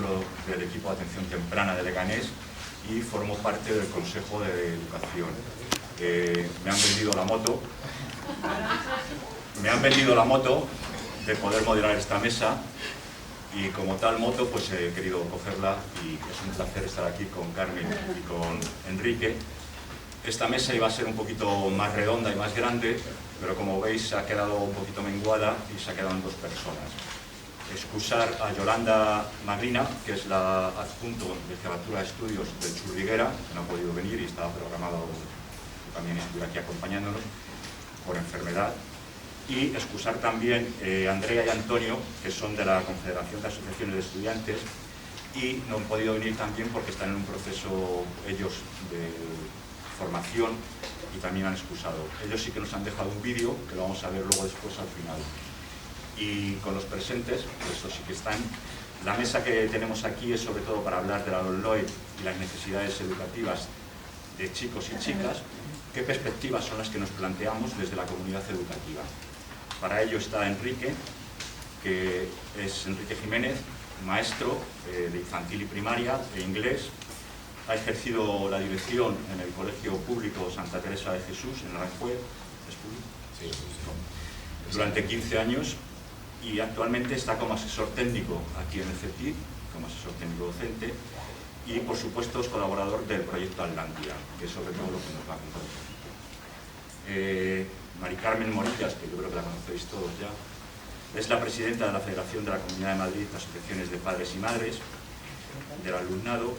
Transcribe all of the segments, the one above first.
miembro del equipo de atención temprana de Leganés y formo parte del Consejo de Educación. Me han vendido la moto de poder moderar esta mesa, y como tal moto pues he querido cogerla, y es un placer estar aquí con Carmen y con Enrique. Esta mesa iba a ser un poquito más redonda y más grande, pero como veis se ha quedado un poquito menguada y se ha quedado en 2 personas. Excusar a Yolanda Maglina, que es la adjunto de Jefatura de Estudios del Churriguera, que no ha podido venir y estaba programado que también estuviera aquí acompañándonos por enfermedad. Y excusar también a Andrea y Antonio, que son de la Confederación de Asociaciones de Estudiantes, y no han podido venir también porque están en un proceso ellos de formación y también han excusado. Ellos sí que nos han dejado un vídeo, que lo vamos a ver luego después al final. Y con los presentes, pues estos sí que están. La mesa que tenemos aquí es sobre todo para hablar de la LOMLOE y las necesidades educativas de chicos y chicas. ¿Qué perspectivas son las que nos planteamos desde la comunidad educativa? Para ello está Enrique, que es Enrique Jiménez, maestro de infantil y primaria e inglés. Ha ejercido la dirección en el Colegio Público Santa Teresa de Jesús, en Aranjuez, ¿es público? Sí, durante 15 años, y actualmente está como asesor técnico aquí en el CETID, como asesor técnico docente, y por supuesto es colaborador del proyecto Atlántida, que es sobre todo lo que nos va a contar. Mari Carmen Morillas, que yo creo que la conocéis todos ya, es la presidenta de la Federación de la Comunidad de Madrid de Asociaciones de Padres y Madres, del alumnado,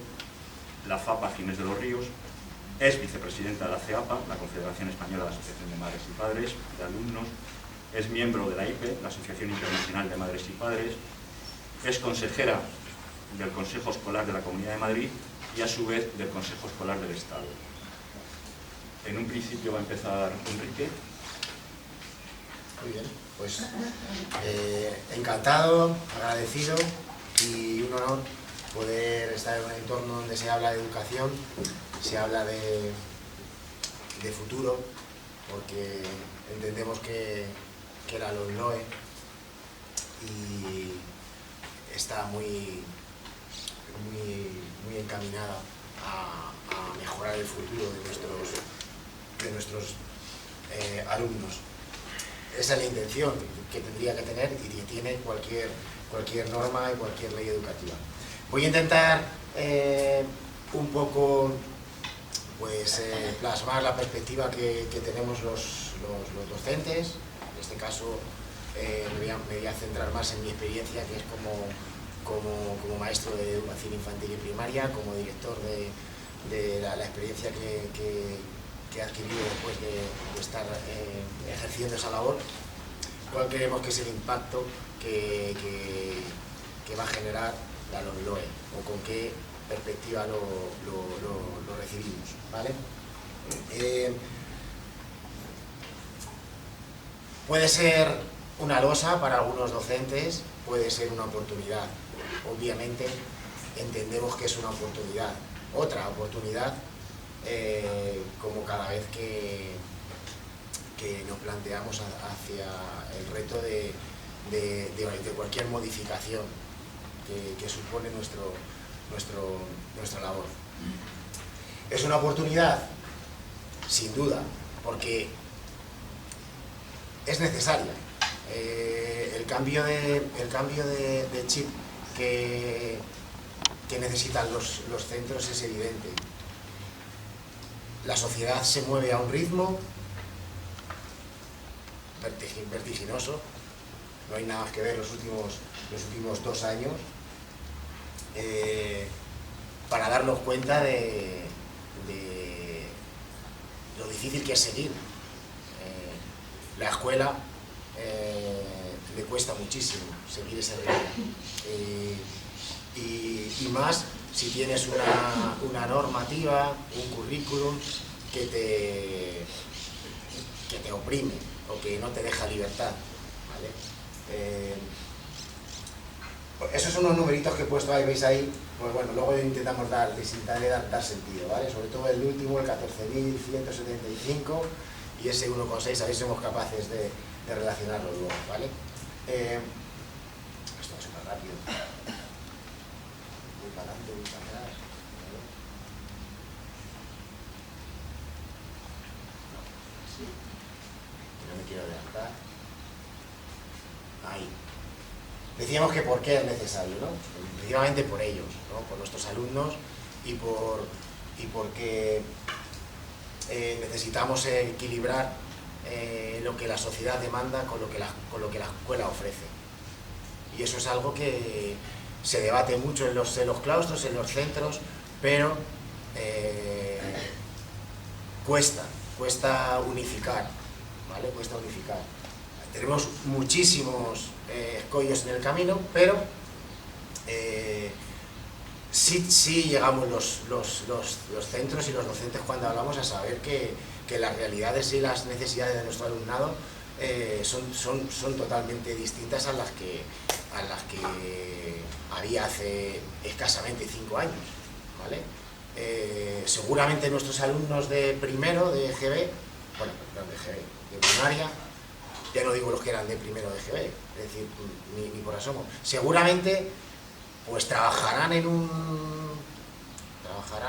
la FAPA Ginés de los Ríos, es vicepresidenta de la CEAPA, la Confederación Española de Asociación de Madres y Padres de Alumnos, es miembro de la IPE, la Asociación Internacional de Madres y Padres, es consejera del Consejo Escolar de la Comunidad de Madrid y a su vez del Consejo Escolar del Estado. En un principio va a empezar Enrique. Muy bien, pues encantado, agradecido y un honor poder estar en un entorno donde se habla de educación, se habla de futuro, porque entendemos que la LOMLOE está muy encaminada a mejorar el futuro de nuestros alumnos. Esa es la intención que tendría que tener y que tiene cualquier norma y cualquier ley educativa. Voy a intentar un poco pues, plasmar la perspectiva que tenemos los docentes. En este caso me voy a centrar más en mi experiencia, que es como maestro de educación infantil y primaria, como director de la experiencia que he adquirido después de estar ejerciendo esa labor. ¿Cuál creemos que es el impacto que va a generar la LOMLOE, o con qué perspectiva lo recibimos, ¿vale? Puede ser una losa para algunos docentes, puede ser una oportunidad. Obviamente entendemos que es una oportunidad. Otra oportunidad, como cada vez que nos planteamos hacia el reto de cualquier modificación que supone nuestra labor. Es una oportunidad, sin duda, porque es necesaria. El cambio de chip que necesitan los centros es evidente. La sociedad se mueve a un ritmo vertiginoso, no hay nada más que ver los últimos 2 años para darnos cuenta de lo difícil que es seguir. La escuela le cuesta muchísimo seguir ese ritmo, y más si tienes una normativa, un currículum que te oprime o que no te deja libertad, ¿vale? Esos son unos numeritos que he puesto ahí, veis ahí, pues bueno, luego intentamos dar sentido, ¿vale? Sobre todo el último, el 14.175 y ese 1,6, a ver si somos capaces de relacionarlo luego, ¿vale? Esto va súper rápido. para adelante, voy para atrás. Sí. No me quiero adelantar. Ahí. Decíamos que por qué es necesario, ¿no? Principalmente por ellos, ¿no? Por nuestros alumnos y porque necesitamos equilibrar lo que la sociedad demanda con lo que la escuela ofrece. Y eso es algo que se debate mucho en los claustros, en los centros, pero cuesta unificar, ¿vale? Cuesta unificar. Tenemos muchísimos escollos en el camino, pero sí llegamos los centros y los docentes cuando hablamos a saber que las realidades y las necesidades de nuestro alumnado son totalmente distintas a las que había hace escasamente 5 años, ¿vale? Seguramente nuestros alumnos de primero, de EGB, bueno, perdón, de EGB, de primaria, ya no digo los que eran de primero de EGB, es decir, ni por asomo, seguramente pues trabajarán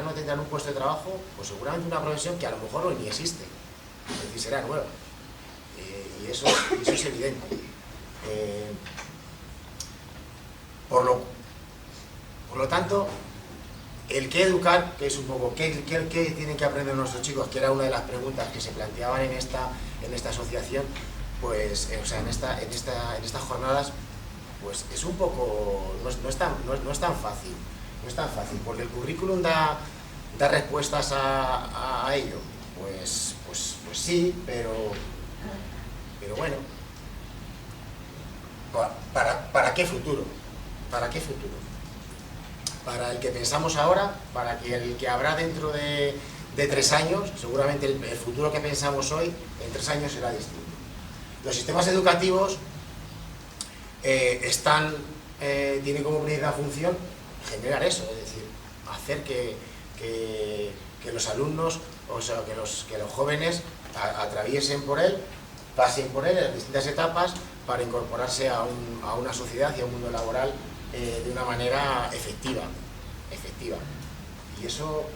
o tendrán un puesto de trabajo, pues seguramente una profesión que a lo mejor hoy ni existe, es decir, será nueva, y eso es evidente. Por lo tanto, el qué educar, que es un poco qué tienen que aprender nuestros chicos, que era una de las preguntas que se planteaban en esta asociación, pues, o sea, en estas jornadas, pues es un poco, no es tan fácil, porque el currículum da respuestas a ello, pues sí, pero bueno, ¿para qué futuro? ¿Para qué futuro? Para el que pensamos ahora, para que el que habrá dentro de 3 años, seguramente el futuro que pensamos hoy, en 3 años será distinto. Los sistemas educativos tienen como principal función generar eso, es decir, hacer que los alumnos, o sea, que los jóvenes atraviesen por él, pasen por él en las distintas etapas para incorporarse a una sociedad y a un mundo laboral de una manera efectiva. Y eso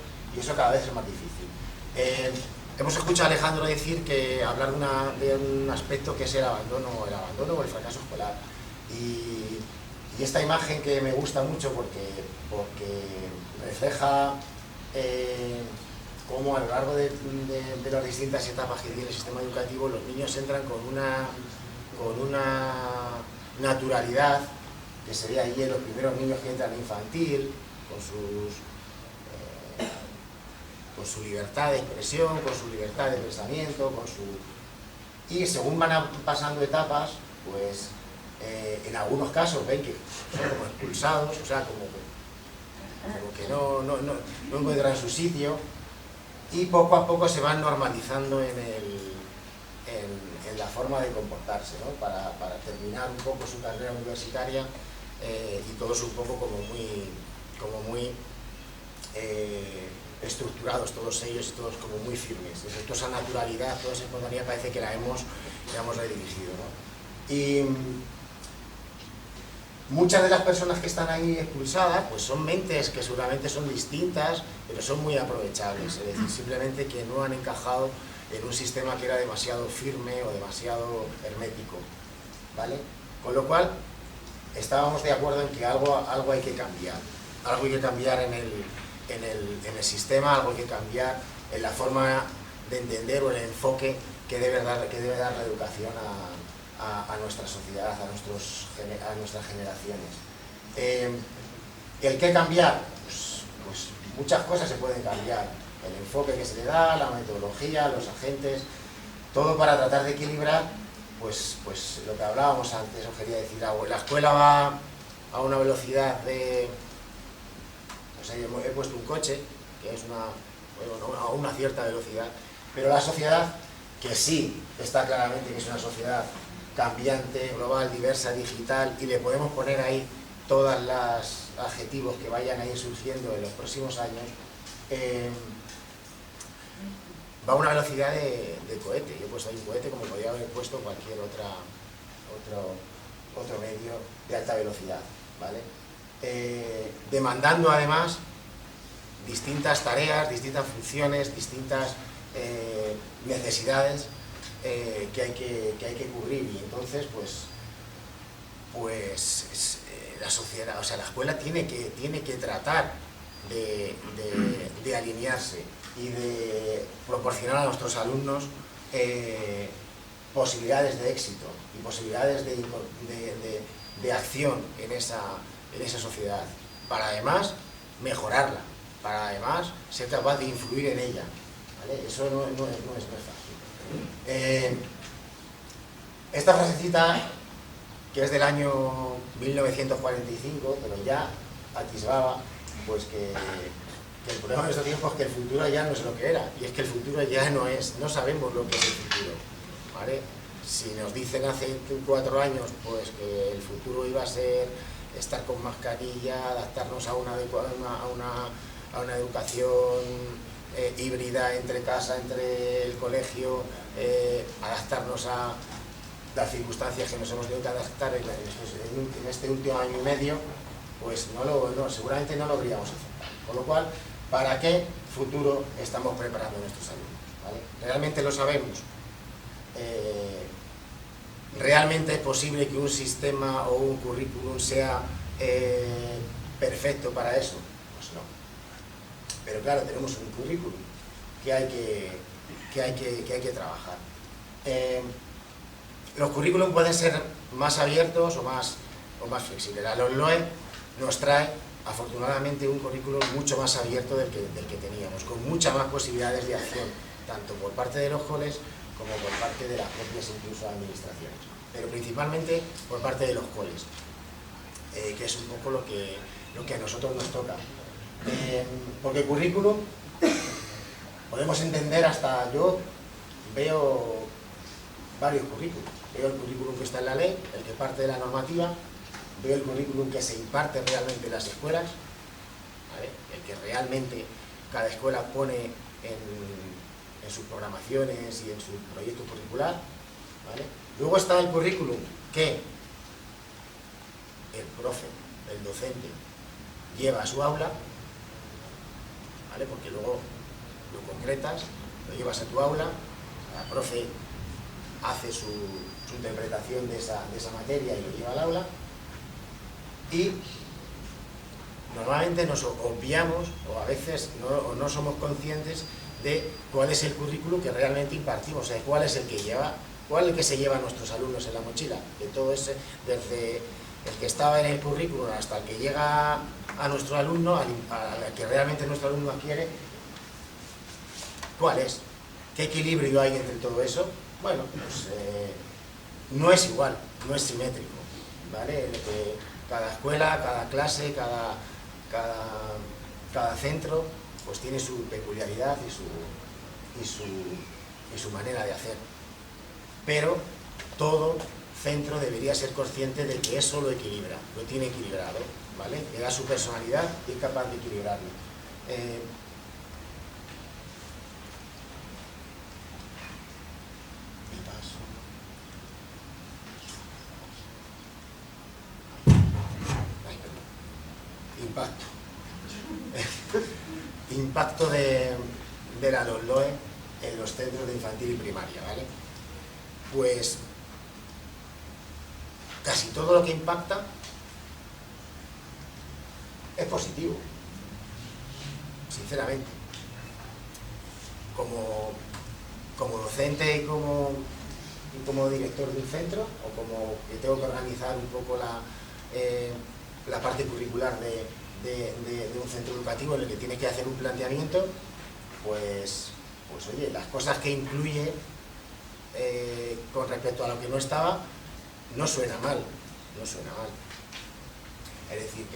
cada vez es más difícil. Hemos escuchado a Alejandro hablar de un aspecto que es el abandono o el fracaso escolar. Y esta imagen que me gusta mucho porque refleja cómo a lo largo de las distintas etapas que tiene el sistema educativo los niños entran con una naturalidad que sería allí en los primeros niños que entran en infantil, con su libertad de expresión, con su libertad de pensamiento, y según van pasando etapas, pues en algunos casos ven que son como expulsados, o sea, como que no encuentran su sitio, y poco a poco se van normalizando en la forma de comportarse, ¿no? Para terminar un poco su carrera universitaria y todos un poco como muy estructurados, todos ellos y todos como muy firmes. Entonces, toda esa naturalidad, toda esa espontaneidad parece que la hemos redirigido, ¿no? Y muchas de las personas que están ahí expulsadas pues son mentes que seguramente son distintas, pero son muy aprovechables, es decir, simplemente que no han encajado en un sistema que era demasiado firme o demasiado hermético, ¿vale? Con lo cual, estábamos de acuerdo en que algo hay que cambiar en el sistema, algo hay que cambiar en la forma de entender o el enfoque que debe dar la educación a nuestra sociedad, a nuestras generaciones. ¿El qué cambiar? Pues muchas cosas se pueden cambiar. El enfoque que se le da, la metodología, los agentes, todo para tratar de equilibrar, pues lo que hablábamos antes, os quería decir, la escuela va a una velocidad de... Pues he puesto un coche, que es a una cierta velocidad, pero la sociedad, que sí está claramente que es una sociedad cambiante, global, diversa, digital, y le podemos poner ahí todos los adjetivos que vayan a ir surgiendo en los próximos años, va a una velocidad de cohete. Yo he puesto ahí un cohete como podría haber puesto cualquier otro medio de alta velocidad, ¿vale? demandando además distintas tareas, distintas funciones, distintas necesidades que hay que cubrir, y entonces la sociedad, o sea, la escuela tiene que tratar de alinearse y de proporcionar a nuestros alumnos posibilidades de éxito y posibilidades de acción en esa sociedad, para además mejorarla, para además ser capaz de influir en ella, ¿vale? Eso no es fácil. Esta frasecita, que es del año 1945, pero ya atisbaba pues que el problema de estos tiempos es que el futuro ya no es lo que era, y es que el futuro ya no sabemos lo que es el futuro, ¿vale? Si nos dicen hace 4 años pues que el futuro iba a ser estar con mascarilla, adaptarnos a una educación híbrida entre casa, entre el colegio, adaptarnos a las circunstancias que nos hemos tenido que adaptar en este último año y medio, pues seguramente no lo habríamos aceptado. Con lo cual, ¿para qué futuro estamos preparando a nuestros alumnos? ¿Vale? ¿Realmente lo sabemos? ¿Realmente es posible que un sistema o un currículum sea perfecto para eso? Pues no. Pero claro, tenemos un currículum que hay que trabajar. Los currículum pueden ser más abiertos o más flexibles. La LOMLOE nos trae, afortunadamente, un currículum mucho más abierto del que teníamos, con muchas más posibilidades de acción, tanto por parte de los coles como por parte de las propias incluso administraciones, pero principalmente por parte de los coles, que es un poco lo que a nosotros nos toca. Porque currículum podemos entender hasta, yo veo varios currículums. Veo el currículum que está en la ley, el que parte de la normativa, veo el currículum que se imparte realmente en las escuelas, ¿vale? El que realmente cada escuela pone en sus programaciones y en su proyecto curricular, ¿vale? Luego está el currículum que el profe, el docente, lleva a su aula, ¿vale? Porque luego lo concretas, lo llevas a tu aula, la profe hace su interpretación de esa materia y lo lleva al aula, y normalmente nos obviamos, o a veces no somos conscientes de cuál es el currículo que realmente impartimos, o sea, cuál es el que se lleva a nuestros alumnos en la mochila, de todo ese, desde el que estaba en el currículum hasta el que llega a nuestro alumno, al que realmente nuestro alumno adquiere. ¿Cuál es? ¿Qué equilibrio hay entre todo eso? Bueno, pues no es igual, no es simétrico, ¿vale? Cada escuela, cada clase, cada centro, pues tiene su peculiaridad y su manera de hacer. Pero todo centro debería ser consciente de que eso lo equilibra, lo tiene equilibrado, ¿vale? Le da su personalidad y es capaz de equilibrarlo. Impacto de la LOMLOE en los centros de infantil y primaria, ¿vale? Pues casi todo lo que impacta es positivo, sinceramente. Como docente y como director de un centro, o como que tengo que organizar un poco la parte curricular de un centro educativo en el que tiene que hacer un planteamiento, pues oye, las cosas que incluye con respecto a lo que no estaba, no suena mal. Es decir,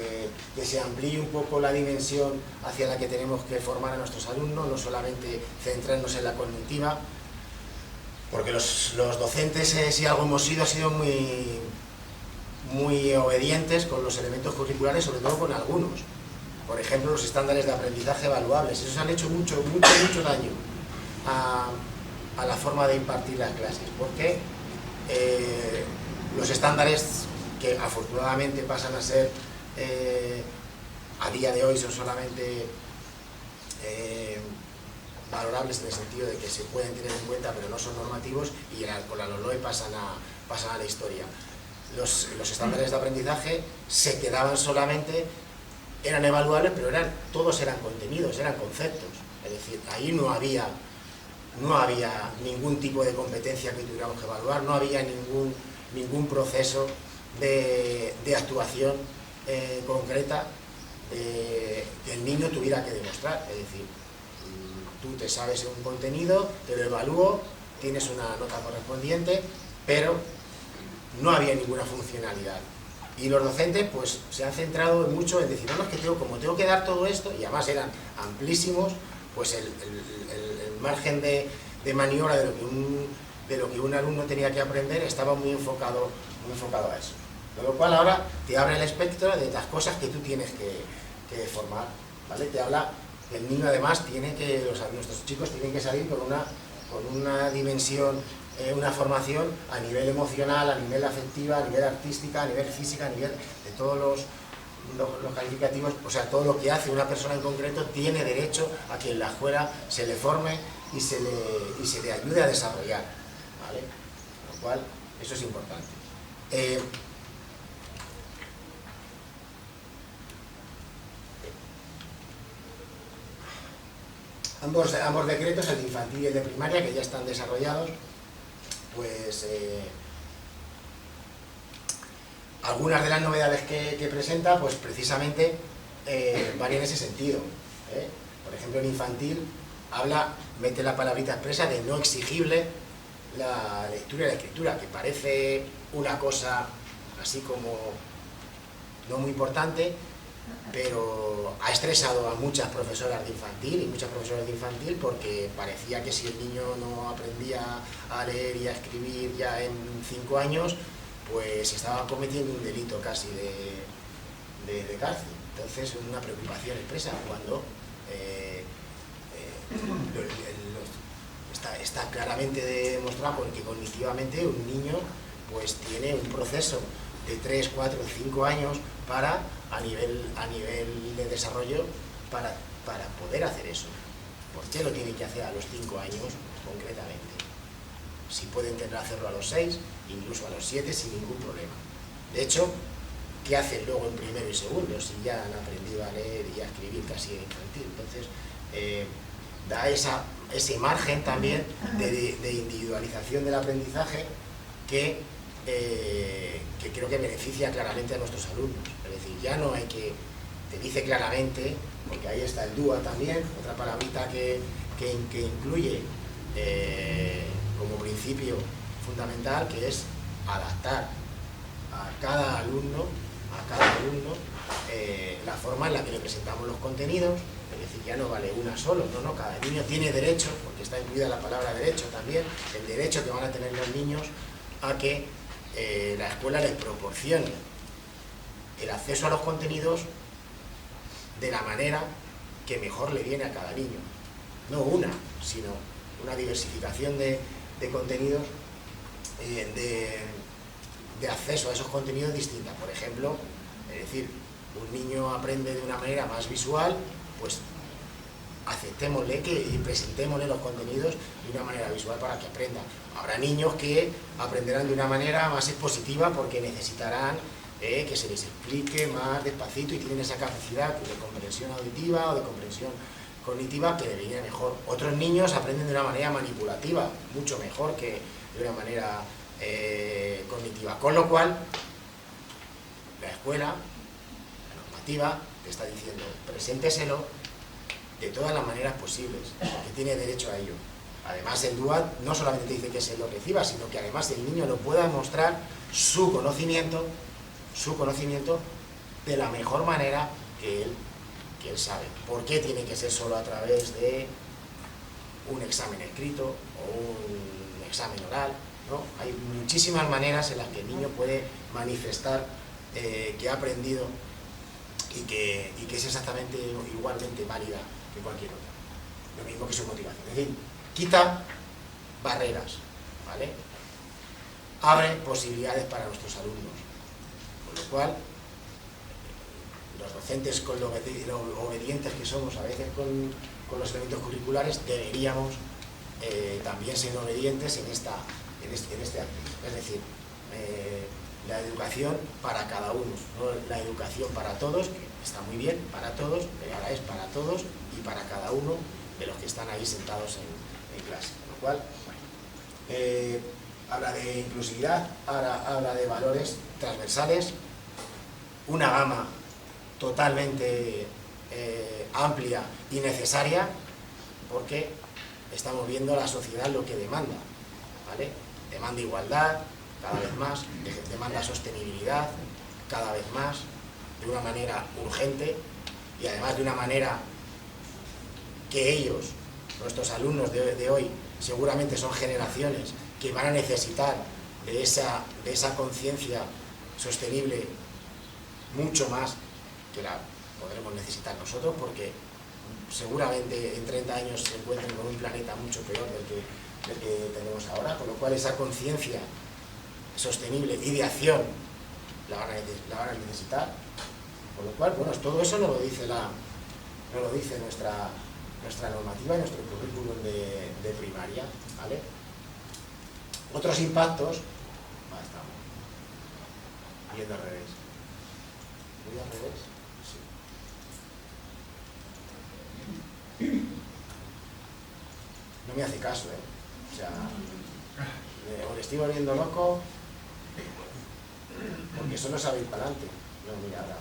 que se amplíe un poco la dimensión hacia la que tenemos que formar a nuestros alumnos, no solamente centrarnos en la cognitiva, porque los docentes, si algo hemos sido, ha sido muy obedientes con los elementos curriculares, sobre todo con algunos. Por ejemplo, los estándares de aprendizaje evaluables. Esos han hecho mucho daño a la forma de impartir las clases, porque los estándares, que afortunadamente pasan a ser a día de hoy son solamente valorables en el sentido de que se pueden tener en cuenta pero no son normativos, y con la LOLOE pasan a la historia. Los estándares de aprendizaje se quedaban solamente, eran evaluables, pero todos eran contenidos, eran conceptos. Es decir, ahí no había ningún tipo de competencia que tuviéramos que evaluar, no había ningún proceso de actuación concreta que el niño tuviera que demostrar. Es decir, tú te sabes un contenido, te lo evalúo, tienes una nota correspondiente, pero no había ninguna funcionalidad. Y los docentes pues se han centrado mucho en decir, no, es que como tengo que dar todo esto, y además eran amplísimos, pues el margen de maniobra de lo que un alumno tenía que aprender estaba muy enfocado a eso. Con lo cual ahora te abre el espectro de las cosas que tú tienes que formar, ¿vale? Te habla que el niño además nuestros chicos tienen que salir con una dimensión, una formación a nivel emocional, a nivel afectiva, a nivel artística, a nivel física, a nivel de todos los calificativos, o sea, todo lo que hace una persona en concreto tiene derecho a que en la escuela se le forme y se le ayude a desarrollar, ¿vale? Con lo cual, eso es importante. Ambos decretos, el de infantil y el de primaria, que ya están desarrollados, pues algunas de las novedades que presenta, pues precisamente van en ese sentido. Por ejemplo, en infantil mete la palabrita expresa de no exigible la lectura y la escritura, que parece una cosa así como no muy importante, pero ha estresado a muchas profesoras de infantil y muchas profesoras de infantil, porque parecía que si el niño no aprendía a leer y a escribir ya en 5 años, pues estaba cometiendo un delito casi de cárcel. Entonces, una preocupación expresa cuando está claramente demostrado porque cognitivamente un niño pues tiene un proceso de 3, 4, 5 años a nivel de desarrollo para poder hacer eso. ¿Por qué lo tiene que hacer a los 5 años concretamente? Si puede intentar hacerlo a los 6, incluso a los 7 sin ningún problema. De hecho, ¿qué hacen luego en primero y segundo si ya han aprendido a leer y a escribir casi en infantil? Entonces, da ese margen también de individualización del aprendizaje que creo que beneficia claramente a nuestros alumnos. Es decir, ya no hay que, te dice claramente, porque ahí está el DUA también, otra palabrita que incluye como principio fundamental, que es adaptar a cada alumno la forma en la que le presentamos los contenidos. Es decir, ya no vale una solo, no, cada niño tiene derecho, porque está incluida la palabra derecho también, el derecho que van a tener los niños a que la escuela les proporcione el acceso a los contenidos de la manera que mejor le viene a cada niño. No una, sino una diversificación de contenidos, de acceso a esos contenidos distinta. Por ejemplo, es decir, un niño aprende de una manera más visual, pues aceptémosle y presentémosle los contenidos de una manera visual para que aprenda. Habrá niños que aprenderán de una manera más expositiva porque necesitarán que se les explique más despacito y tienen esa capacidad de comprensión auditiva o de comprensión cognitiva que le viene mejor. Otros niños aprenden de una manera manipulativa, mucho mejor que de una manera cognitiva. Con lo cual, la escuela, la normativa, te está diciendo, presénteselo de todas las maneras posibles, porque tiene derecho a ello. Además, el DUA no solamente te dice que se lo reciba, sino que además el niño lo pueda mostrar su conocimiento de la mejor manera que él sabe. ¿Por qué tiene que ser solo a través de un examen escrito o un examen oral? ¿No? Hay muchísimas maneras en las que el niño puede manifestar que ha aprendido y que es exactamente igualmente válida que cualquier otra. Lo mismo que su motivación. Es decir, quita barreras, ¿vale? Abre posibilidades para nuestros alumnos. Con lo cual, los docentes, con lo obedientes que somos a veces con los elementos curriculares, deberíamos también ser obedientes en este ámbito. Es decir, la educación para cada uno, no la educación para todos, que está muy bien, para todos, pero ahora es para todos y para cada uno de los que están ahí sentados en clase. Con lo cual, habla de inclusividad, habla de valores transversales, una gama totalmente amplia y necesaria, porque estamos viendo la sociedad lo que demanda, ¿vale? Demanda igualdad, cada vez más, demanda sostenibilidad, cada vez más, de una manera urgente y además de una manera que ellos, nuestros alumnos de hoy, seguramente son generaciones que van a necesitar de esa conciencia sostenible mucho más que la podremos necesitar nosotros, porque seguramente en 30 años se encuentren con un planeta mucho peor del que tenemos ahora, con lo cual esa conciencia sostenible y de acción la van a necesitar, con lo cual, bueno, todo eso nos lo dice nuestra normativa y nuestro currículum de primaria, ¿vale? Otros impactos, estamos yendo al revés. ¿Voy al revés? Sí. No me hace caso, O sea, o le estoy volviendo loco, porque solo sabe ir para adelante. No, mira, ahora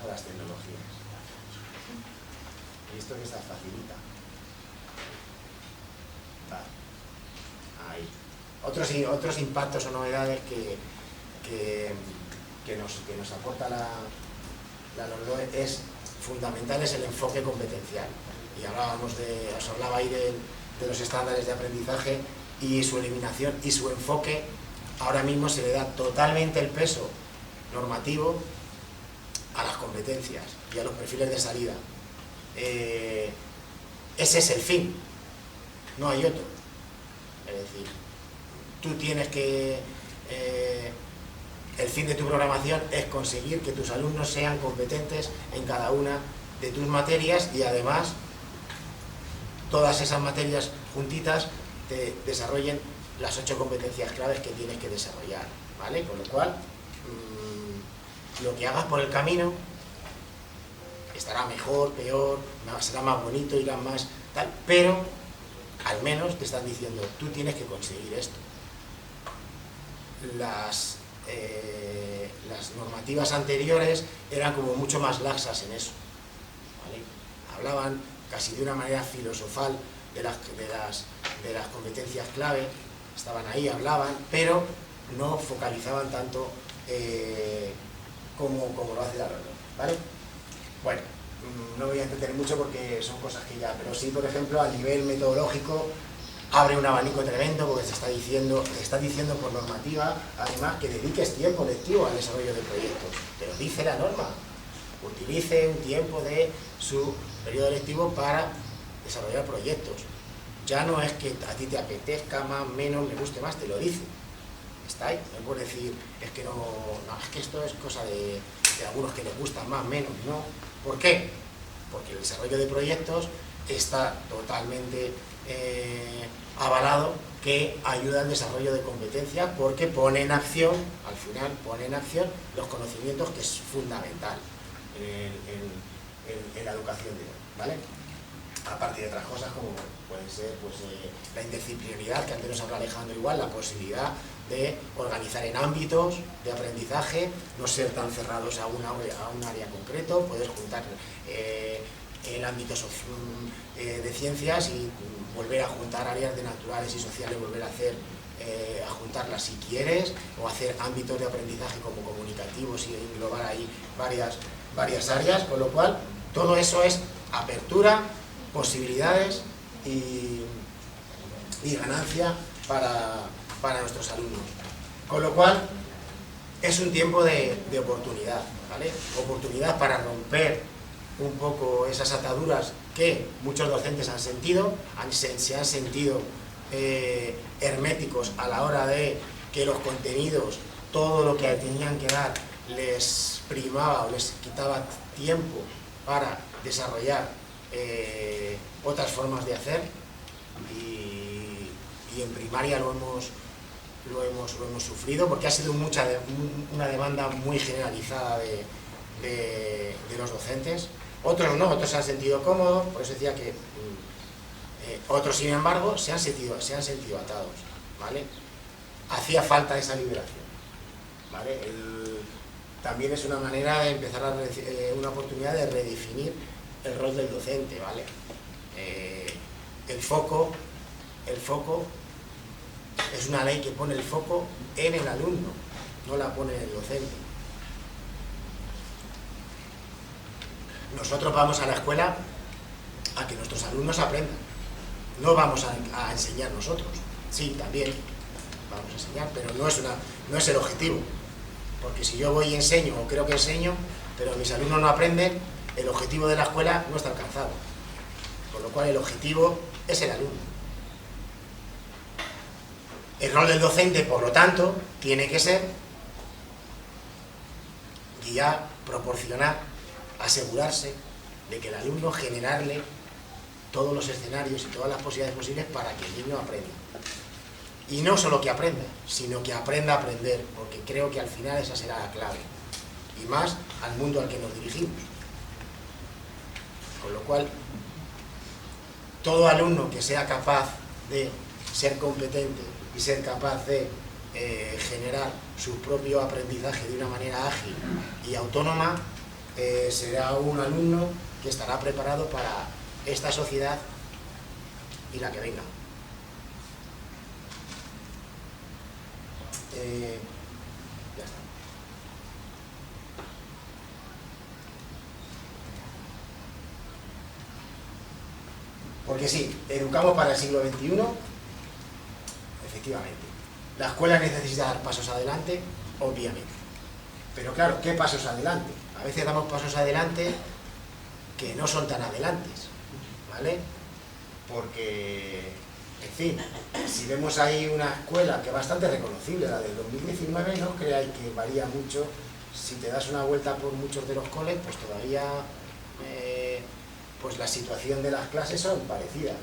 a las tecnologías. Y esto que está facilita. Vale. Ahí. Otros impactos o novedades que nos aporta la LOMLOE es fundamental, es el enfoque competencial. Y os hablaba ahí de los estándares de aprendizaje y su eliminación y su enfoque. Ahora mismo se le da totalmente el peso normativo a las competencias y a los perfiles de salida. Ese es el fin, no hay otro. Es decir, tú tienes que... el fin de tu programación es conseguir que tus alumnos sean competentes en cada una de tus materias y además todas esas materias juntitas te desarrollen las 8 competencias claves que tienes que desarrollar, ¿vale? Con lo cual, lo que hagas por el camino estará mejor, peor, será más bonito, irá más tal, pero al menos te están diciendo, tú tienes que conseguir esto. Las normativas anteriores eran como mucho más laxas en eso, ¿vale? Hablaban casi de una manera filosofal de las competencias clave, estaban ahí, hablaban, pero no focalizaban tanto como lo hace la LOMLOE, ¿vale? Bueno, no voy a entretener mucho porque son cosas que ya, pero sí, por ejemplo, a nivel metodológico abre un abanico tremendo porque te está diciendo por normativa, además, que dediques tiempo lectivo al desarrollo de proyectos. Te lo dice la norma. Utilice un tiempo de su periodo lectivo para desarrollar proyectos. Ya no es que a ti te apetezca más, menos, me guste más, te lo dice. Está ahí. No puedes decir, es que no, es que esto es cosa de algunos que les gustan más, menos, no. ¿Por qué? Porque el desarrollo de proyectos está totalmente avalado, que ayuda al desarrollo de competencias porque pone en acción, al final pone en acción los conocimientos, que es fundamental en la educación de hoy, ¿vale? Aparte de otras cosas como pueden ser la interdisciplinaridad, que antes nos habla Alejandro igual, la posibilidad de organizar en ámbitos de aprendizaje, no ser tan cerrados a un área concreto, poder juntar el ámbito de ciencias y volver a juntar áreas de naturales y sociales, volver a juntarlas si quieres, o hacer ámbitos de aprendizaje como comunicativos y englobar ahí varias áreas, con lo cual todo eso es apertura, posibilidades y ganancia para nuestros alumnos. Con lo cual es un tiempo de oportunidad, ¿vale? Oportunidad para romper un poco esas ataduras que muchos docentes han sentido, se han sentido herméticos a la hora de que los contenidos todo lo que tenían que dar les primaba o les quitaba tiempo para desarrollar otras formas de hacer, y en primaria lo hemos sufrido, porque ha sido una demanda muy generalizada de los docentes. Otros no, otros se han sentido cómodos, por eso decía que otros, sin embargo, se han sentido atados, ¿vale? Hacía falta esa liberación, ¿vale? También es una manera de empezar una oportunidad de redefinir el rol del docente, ¿vale? El foco es una ley que pone el foco en el alumno, no la pone en el docente. Nosotros vamos a la escuela a que nuestros alumnos aprendan, no vamos a enseñar nosotros. Sí, también vamos a enseñar, pero no es el objetivo, porque si yo voy y enseño, o creo que enseño, pero mis alumnos no aprenden, el objetivo de la escuela no está alcanzado, con lo cual el objetivo es el alumno. El rol del docente, por lo tanto, tiene que ser guiar, proporcionar, asegurarse de que el alumno, generarle todos los escenarios y todas las posibilidades posibles para que el niño aprenda. Y no solo que aprenda, sino que aprenda a aprender, porque creo que al final esa será la clave, y más al mundo al que nos dirigimos. Con lo cual, todo alumno que sea capaz de ser competente y ser capaz de generar su propio aprendizaje de una manera ágil y autónoma, será un alumno que estará preparado para esta sociedad y la que venga. Ya está. Porque sí, educamos para el siglo XXI, efectivamente. La escuela necesita dar pasos adelante, obviamente. Pero claro, ¿qué pasos adelante? A veces damos pasos adelante que no son tan adelantes, ¿vale? Porque, en fin, si vemos ahí una escuela que es bastante reconocible, la del 2019, no creáis que varía mucho. Si te das una vuelta por muchos de los coles, pues todavía pues la situación de las clases son parecidas.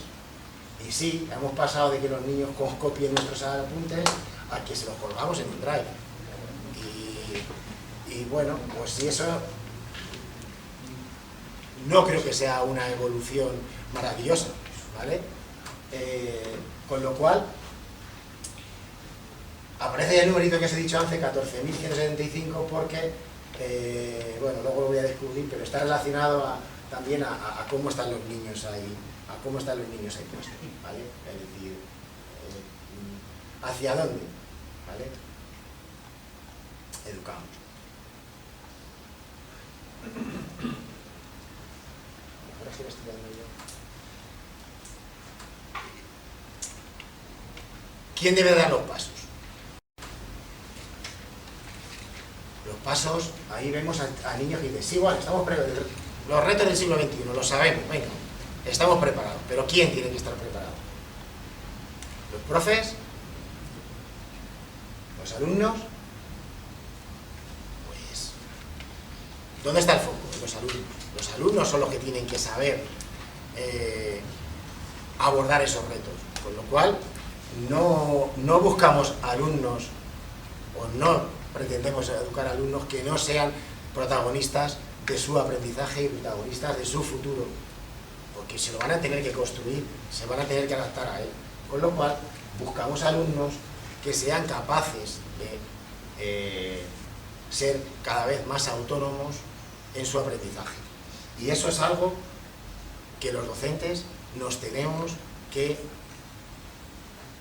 Y sí, hemos pasado de que los niños copien nuestros apuntes a que se los colgamos en un drive. Y bueno, pues si eso no creo que sea una evolución maravillosa, ¿vale? Con lo cual, aparece el numerito que os he dicho antes, 14.175, porque, bueno, luego lo voy a descubrir, pero está relacionado también a cómo están los niños ahí, puestos, ¿vale? Es decir, ¿hacia dónde? ¿Vale? Educamos. Ahora sí lo estoy dando yo. ¿Quién debe dar los pasos? Los pasos, ahí vemos a niños que dicen, sí, bueno, estamos preparados. Los retos del siglo XXI, lo sabemos, venga, estamos preparados. Pero ¿quién tiene que estar preparado? ¿Los profes? ¿Los alumnos? Pues, ¿dónde está el foco? Los alumnos. Los alumnos son los que tienen que saber abordar esos retos. Con lo cual, no buscamos alumnos, o no pretendemos educar a alumnos que no sean protagonistas de su aprendizaje y protagonistas de su futuro, porque se lo van a tener que construir, se van a tener que adaptar a él. Con lo cual, buscamos alumnos que sean capaces de ser cada vez más autónomos en su aprendizaje. Y eso es algo que los docentes nos tenemos que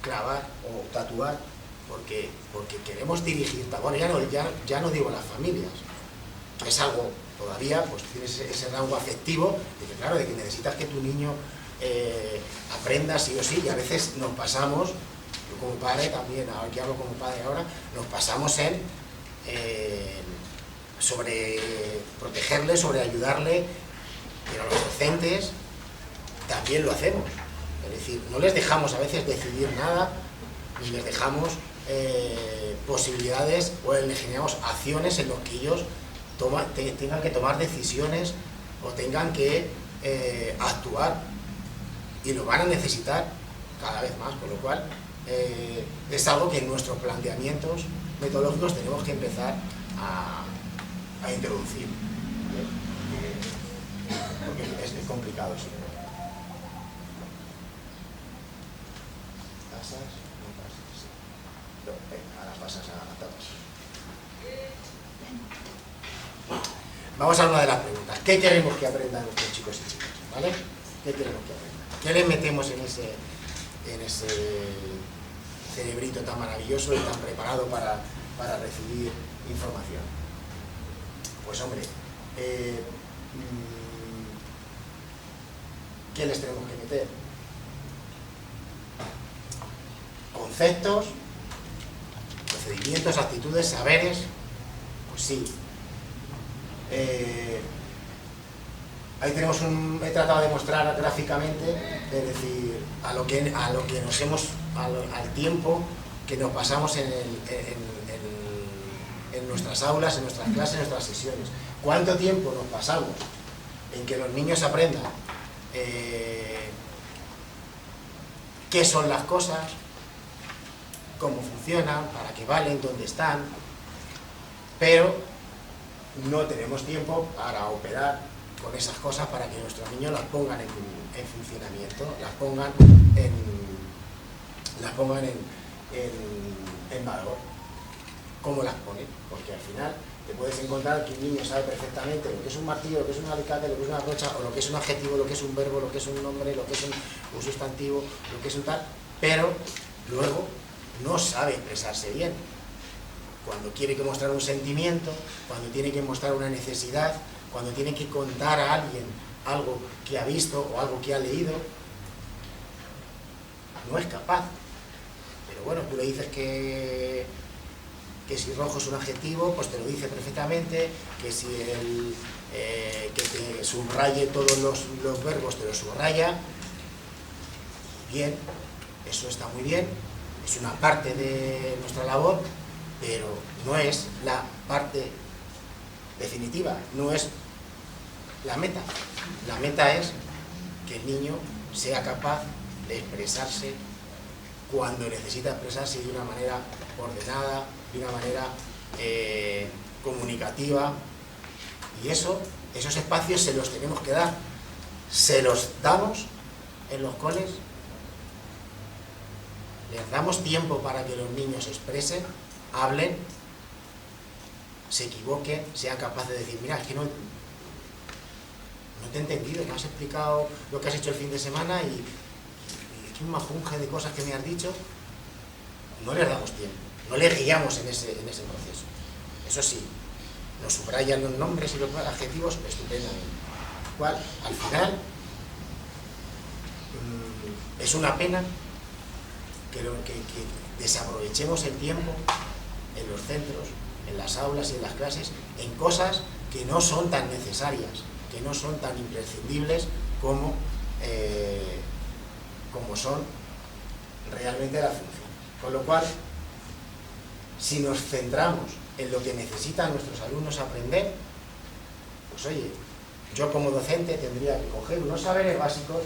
clavar o tatuar, porque queremos dirigir, bueno, ya no digo las familias, que es algo todavía, pues tienes ese rango afectivo de que, claro, de que necesitas que tu niño aprenda sí o sí, y a veces nos pasamos, yo como padre también, ahora que hablo como padre ahora, nos pasamos en sobre protegerle, sobre ayudarle, pero los docentes también lo hacemos. Es decir, no les dejamos a veces decidir nada, ni les dejamos posibilidades o le generamos acciones en las que ellos tengan que tomar decisiones o tengan que actuar, y lo van a necesitar cada vez más, con lo cual es algo que en nuestros planteamientos metodológicos tenemos que empezar a introducir, porque es complicado, sí. ¿Pasas? No pasas, sí. No, ahora pasas a todas. Vamos a una de las preguntas. ¿Qué queremos que aprendan nuestros chicos y chicas? ¿Vale? ¿Qué queremos que aprendan? ¿Qué les metemos en ese cerebrito tan maravilloso y tan preparado para recibir información? Pues hombre, ¿qué les tenemos que meter? Conceptos, procedimientos, actitudes, saberes. Pues sí. Ahí tenemos he tratado de mostrar gráficamente, es decir, al tiempo que nos pasamos en nuestras aulas, en nuestras clases, en nuestras sesiones. ¿Cuánto tiempo nos pasamos en que los niños aprendan qué son las cosas, cómo funcionan, para qué valen, dónde están, pero no tenemos tiempo para operar con esas cosas para que nuestros niños las pongan en funcionamiento, las pongan en valor? ¿Cómo las ponen? Porque al final te puedes encontrar que un niño sabe perfectamente lo que es un martillo, lo que es un alicate, lo que es una brocha, o lo que es un adjetivo, lo que es un verbo, lo que es un nombre, lo que es un sustantivo, lo que es un tal, pero luego no sabe expresarse bien. Cuando quiere que mostrar un sentimiento, cuando tiene que mostrar una necesidad, cuando tiene que contar a alguien algo que ha visto o algo que ha leído, no es capaz. Pero bueno, tú le dices que si rojo es un adjetivo, pues te lo dice perfectamente, que si que te subraye todos los verbos, te los subraya. Bien, eso está muy bien, es una parte de nuestra labor, pero no es la parte definitiva, no es la meta. La meta es que el niño sea capaz de expresarse cuando necesita expresarse de una manera ordenada, de una manera comunicativa, y esos espacios se los tenemos que dar. Se los damos en los coles, les damos tiempo para que los niños se expresen, hablen, se equivoquen, sean capaces de decir, mira, es que no te he entendido, me has explicado lo que has hecho el fin de semana y es un majunje de cosas que me has dicho. No les damos tiempo, no les guiamos en ese proceso. Eso sí, nos subrayan los nombres y los adjetivos estupendamente. ¿Cuál? Al final, es una pena que desaprovechemos el tiempo en los centros, en las aulas y en las clases, en cosas que no son tan necesarias, que no son tan imprescindibles como son realmente la función. Con lo cual, si nos centramos en lo que necesitan nuestros alumnos aprender, pues oye, yo como docente tendría que coger unos saberes básicos,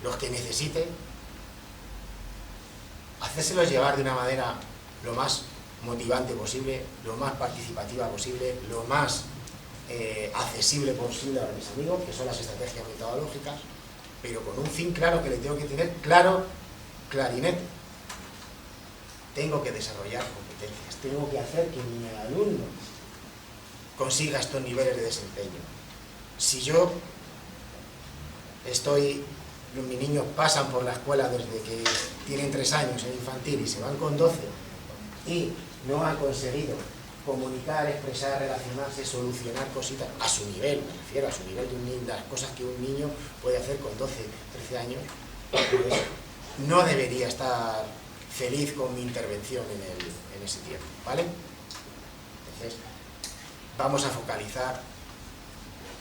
los que necesite, hacérselos llevar de una manera lo más motivante posible, lo más participativa posible, lo más accesible posible a mis amigos, que son las estrategias metodológicas, pero con un fin claro que le tengo que tener claro, clarinete. Tengo que desarrollar competencias, tengo que hacer que mi alumno consiga estos niveles de desempeño. Si mis niños pasan por la escuela desde que tienen 3 años en infantil y se van con 12 y no han conseguido comunicar, expresar, relacionarse, solucionar cositas a su nivel, me refiero a su nivel de un niño, las cosas que un niño puede hacer con 12, 13 años, pues no debería estar feliz con mi intervención en ese tiempo, ¿vale? Entonces, vamos a focalizar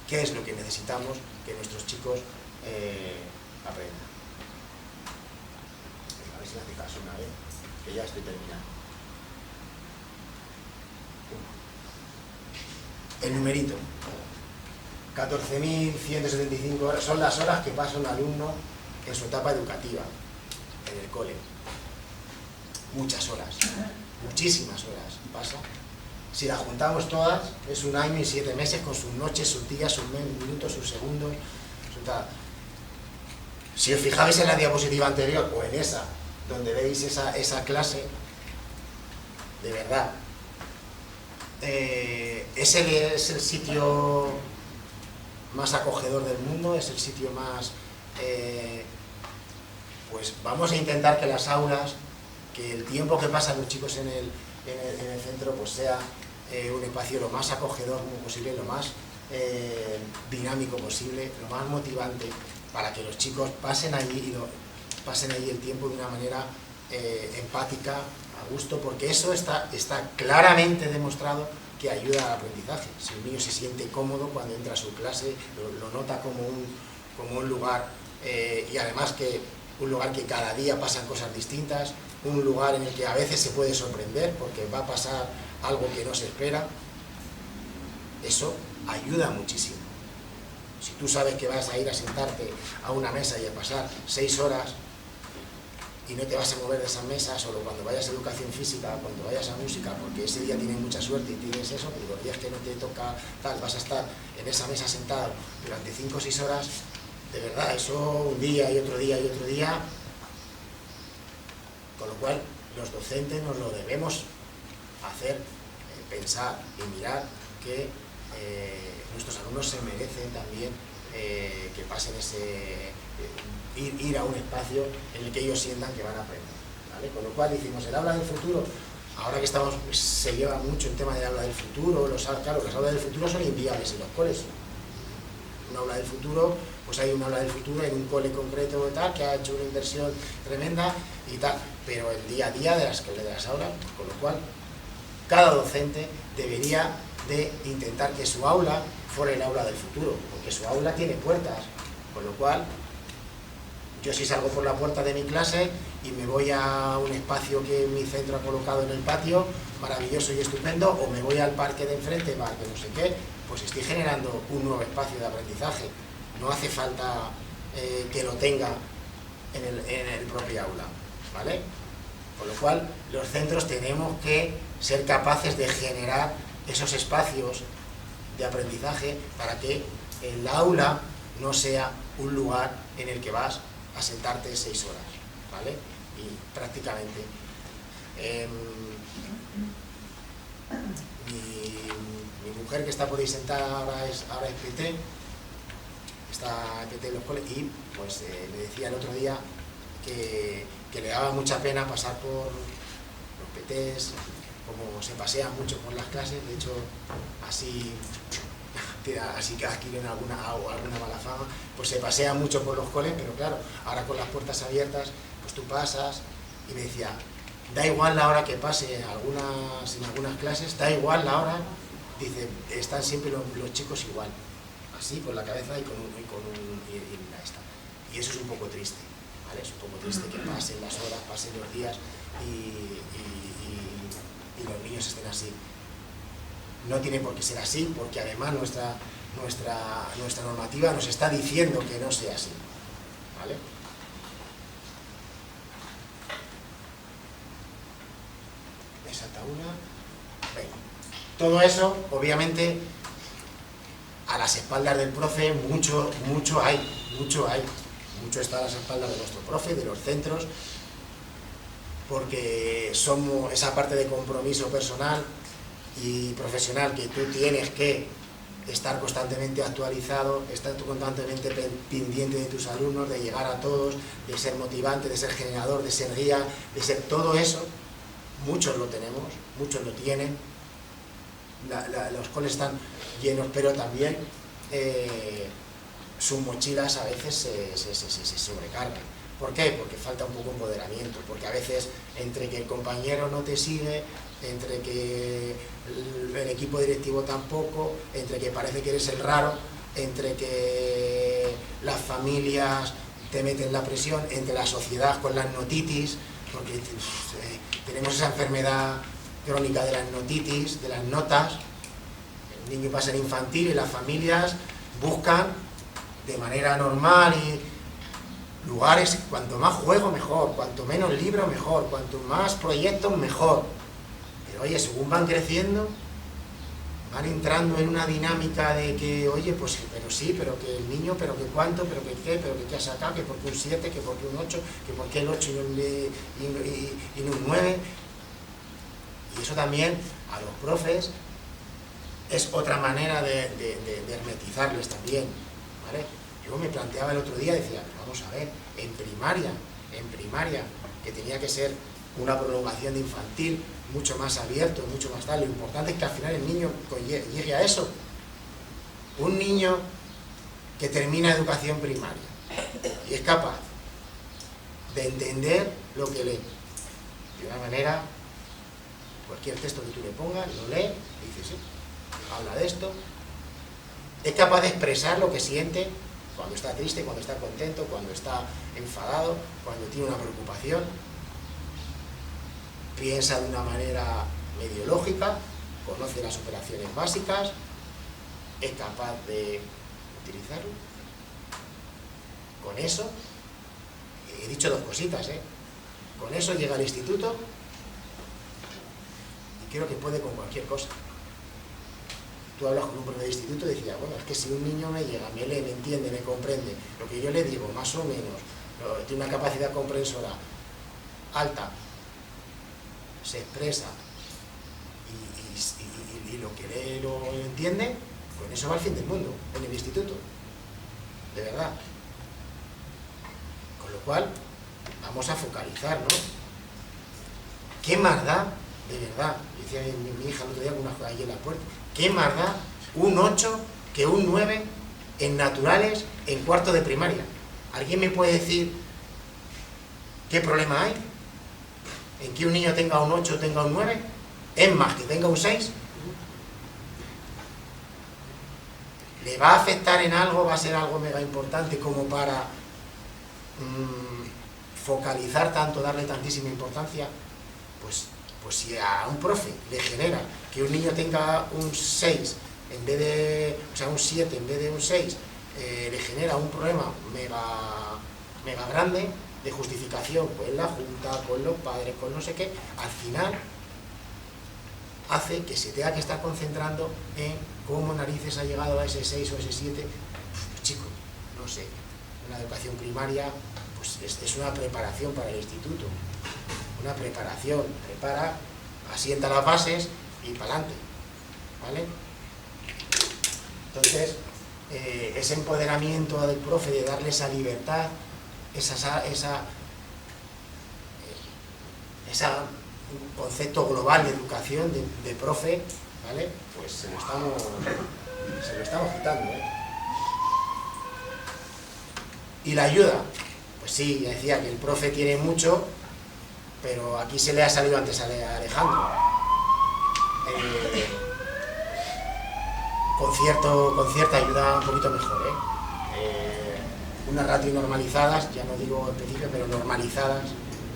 qué es lo que necesitamos que nuestros chicos aprendan. A ver si me hace caso una vez. que ya estoy terminando. El numerito. 14.175 horas son las horas que pasa un alumno en su etapa educativa, en el cole. Muchas horas, muchísimas horas pasa. Si las juntamos todas, es 1 año y 7 meses con sus noches, sus días, sus minutos, sus segundos, Si os fijabais en la diapositiva anterior o en esa, donde veis esa clase, de verdad, es el sitio más acogedor del mundo, es el sitio más... pues vamos a intentar que las aulas, que el tiempo que pasan los chicos en el centro, pues sea un espacio lo más acogedor posible, lo más dinámico posible, lo más motivante, para que los chicos pasen allí el tiempo de una manera empática, a gusto, porque eso está claramente demostrado que ayuda al aprendizaje. Si un niño se siente cómodo cuando entra a su clase, lo nota como un lugar, y además que un lugar que cada día pasan cosas distintas, un lugar en el que a veces se puede sorprender porque va a pasar algo que no se espera, eso ayuda muchísimo. Si tú sabes que vas a ir a sentarte a una mesa y a pasar 6 horas y no te vas a mover de esas mesas, solo cuando vayas a educación física, cuando vayas a música, porque ese día tienes mucha suerte y tienes eso, pero los días que no te toca tal, vas a estar en esa mesa sentado durante 5 o 6 horas, de verdad, eso un día y otro día y otro día, con lo cual los docentes nos lo debemos hacer, pensar y mirar que nuestros alumnos se merecen también que pasen ir a un espacio en el que ellos sientan que van a aprender, ¿vale? Con lo cual hicimos el aula del futuro. Ahora que se lleva mucho el tema del aula del futuro, claro, las aulas del futuro son inviables en los coles. Un aula del futuro, pues hay un aula del futuro en un cole concreto y tal, que ha hecho una inversión tremenda y tal, pero el día a día de las aulas, con lo cual cada docente debería de intentar que su aula fuera el aula del futuro, porque su aula tiene puertas, con lo cual yo si salgo por la puerta de mi clase y me voy a un espacio que mi centro ha colocado en el patio, maravilloso y estupendo, o me voy al parque de enfrente para que no sé qué, pues estoy generando un nuevo espacio de aprendizaje. No hace falta que lo tenga en el propio aula, ¿vale? Con lo cual, los centros tenemos que ser capaces de generar esos espacios de aprendizaje para que el aula no sea un lugar en el que vas a sentarte 6 horas, ¿vale? Y prácticamente mi mujer, que está por ahí sentada ahora es PT, está PT en los coles, y pues le decía el otro día que le daba mucha pena pasar por los PTs, como se pasean mucho por las clases, de hecho así que adquieren alguna mala fama, pues se pasean mucho por los coles, pero claro, ahora con las puertas abiertas, pues tú pasas, y me decía, da igual la hora que pase en algunas clases, da igual la hora, dice, están siempre los chicos igual, así, con la cabeza y y eso es un poco triste, ¿vale? Es un poco triste que pasen las horas, pasen los días y los niños estén así. No tiene por qué ser así, porque además nuestra normativa nos está diciendo que no sea así, ¿vale? Exacta una. Venga. Todo eso, obviamente, a las espaldas del profe, mucho está a las espaldas de nuestro profe, de los centros, porque somos esa parte de compromiso personal y profesional que tú tienes que estar constantemente actualizado, estar constantemente pendiente de tus alumnos, de llegar a todos, de ser motivante, de ser generador, de ser guía, de ser todo eso. Muchos lo tenemos, muchos lo tienen, los coles están llenos, pero también sus mochilas a veces se sobrecargan. ¿Por qué? Porque falta un poco de empoderamiento, porque a veces entre que el compañero no te sigue, entre que el equipo directivo tampoco, entre que parece que eres el raro, entre que las familias te meten la presión, entre la sociedad con las notitis, porque tenemos esa enfermedad crónica de las notitis, de las notas. El niño pasa en infantil y las familias buscan de manera normal y lugares, cuanto más juego mejor, cuanto menos libro mejor, cuanto más proyectos mejor. Pero oye, según van creciendo, van entrando en una dinámica de que, oye, pues pero sí, pero que el niño, pero que cuánto, pero que qué ha sacado, que por qué un 7, que por qué un 8, que por qué el 8 y no un 9. Y eso también a los profes es otra manera de hermetizarles también, ¿vale? Yo me planteaba el otro día, decía, vamos a ver, en primaria, que tenía que ser una prolongación de infantil mucho más abierto, mucho más tal, lo importante es que al final el niño llegue a eso. Un niño que termina educación primaria y es capaz de entender lo que lee, de una manera, cualquier texto que tú le pongas, lo lee, y dice, sí, habla de esto, es capaz de expresar lo que siente cuando está triste, cuando está contento, cuando está enfadado, cuando tiene una preocupación, piensa de una manera medio lógica, conoce las operaciones básicas, es capaz de utilizarlo. Con eso, he dicho dos cositas, con eso llega al instituto y creo que puede con cualquier cosa. Tú hablas con un profe de instituto y decías, bueno, es que si un niño me llega, me lee, me entiende, me comprende, lo que yo le digo, más o menos, tiene una capacidad comprensora alta, se expresa y lo que lee lo entiende, con eso va al fin del mundo, en el instituto, de verdad. Con lo cual, vamos a focalizar, ¿no? ¿Qué más da, de verdad? Decía mi hija el otro día con una ahí en la puerta, ¿qué más da un 8 que un 9 en naturales en cuarto de primaria? ¿Alguien me puede decir qué problema hay en que un niño tenga un 8 o tenga un 9? ¿Es más que tenga un 6? ¿Le va a afectar en algo? ¿Va a ser algo mega importante como para focalizar tanto, darle tantísima importancia? Pues si a un profe le genera que un niño tenga un 6 en vez de, o sea, un 7 en vez de un 6, le genera un problema mega grande de justificación con la junta, con los padres, con no sé qué, al final hace que se tenga que estar concentrando en cómo narices ha llegado a ese 6 o ese 7. Pues chicos, no sé, una educación primaria pues es una preparación para el instituto, una preparación, prepara, asienta las bases y para adelante, ¿vale? Entonces, ese empoderamiento del profe, de darle esa libertad, ese concepto global de educación, de profe, ¿vale? Pues se lo estamos quitando, Y la ayuda, pues sí, ya decía que el profe tiene mucho, pero aquí se le ha salido antes a Alejandro. Con cierta ayuda un poquito mejor, unas ratios normalizadas, ya no digo específicas, pero normalizadas,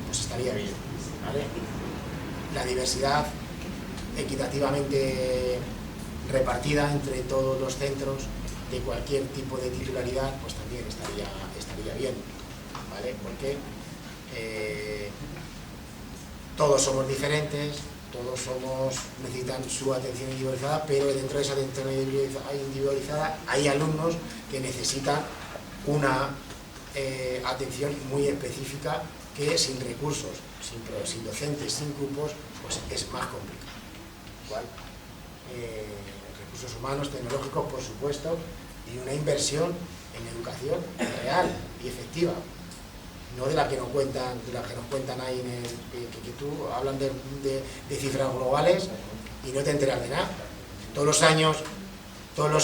pues estaría bien, ¿vale? La diversidad equitativamente repartida entre todos los centros de cualquier tipo de titularidad, pues también estaría bien, ¿vale? Porque todos somos diferentes, todos necesitan su atención individualizada, pero dentro de esa atención individualizada hay alumnos que necesitan una atención muy específica que sin recursos, sin docentes, sin grupos, pues es más complicado. ¿Cuál? Recursos humanos, tecnológicos, por supuesto, y una inversión en educación real y efectiva, no de la que nos cuentan, ahí que tú hablan de cifras globales y no te enteras de nada. Todos los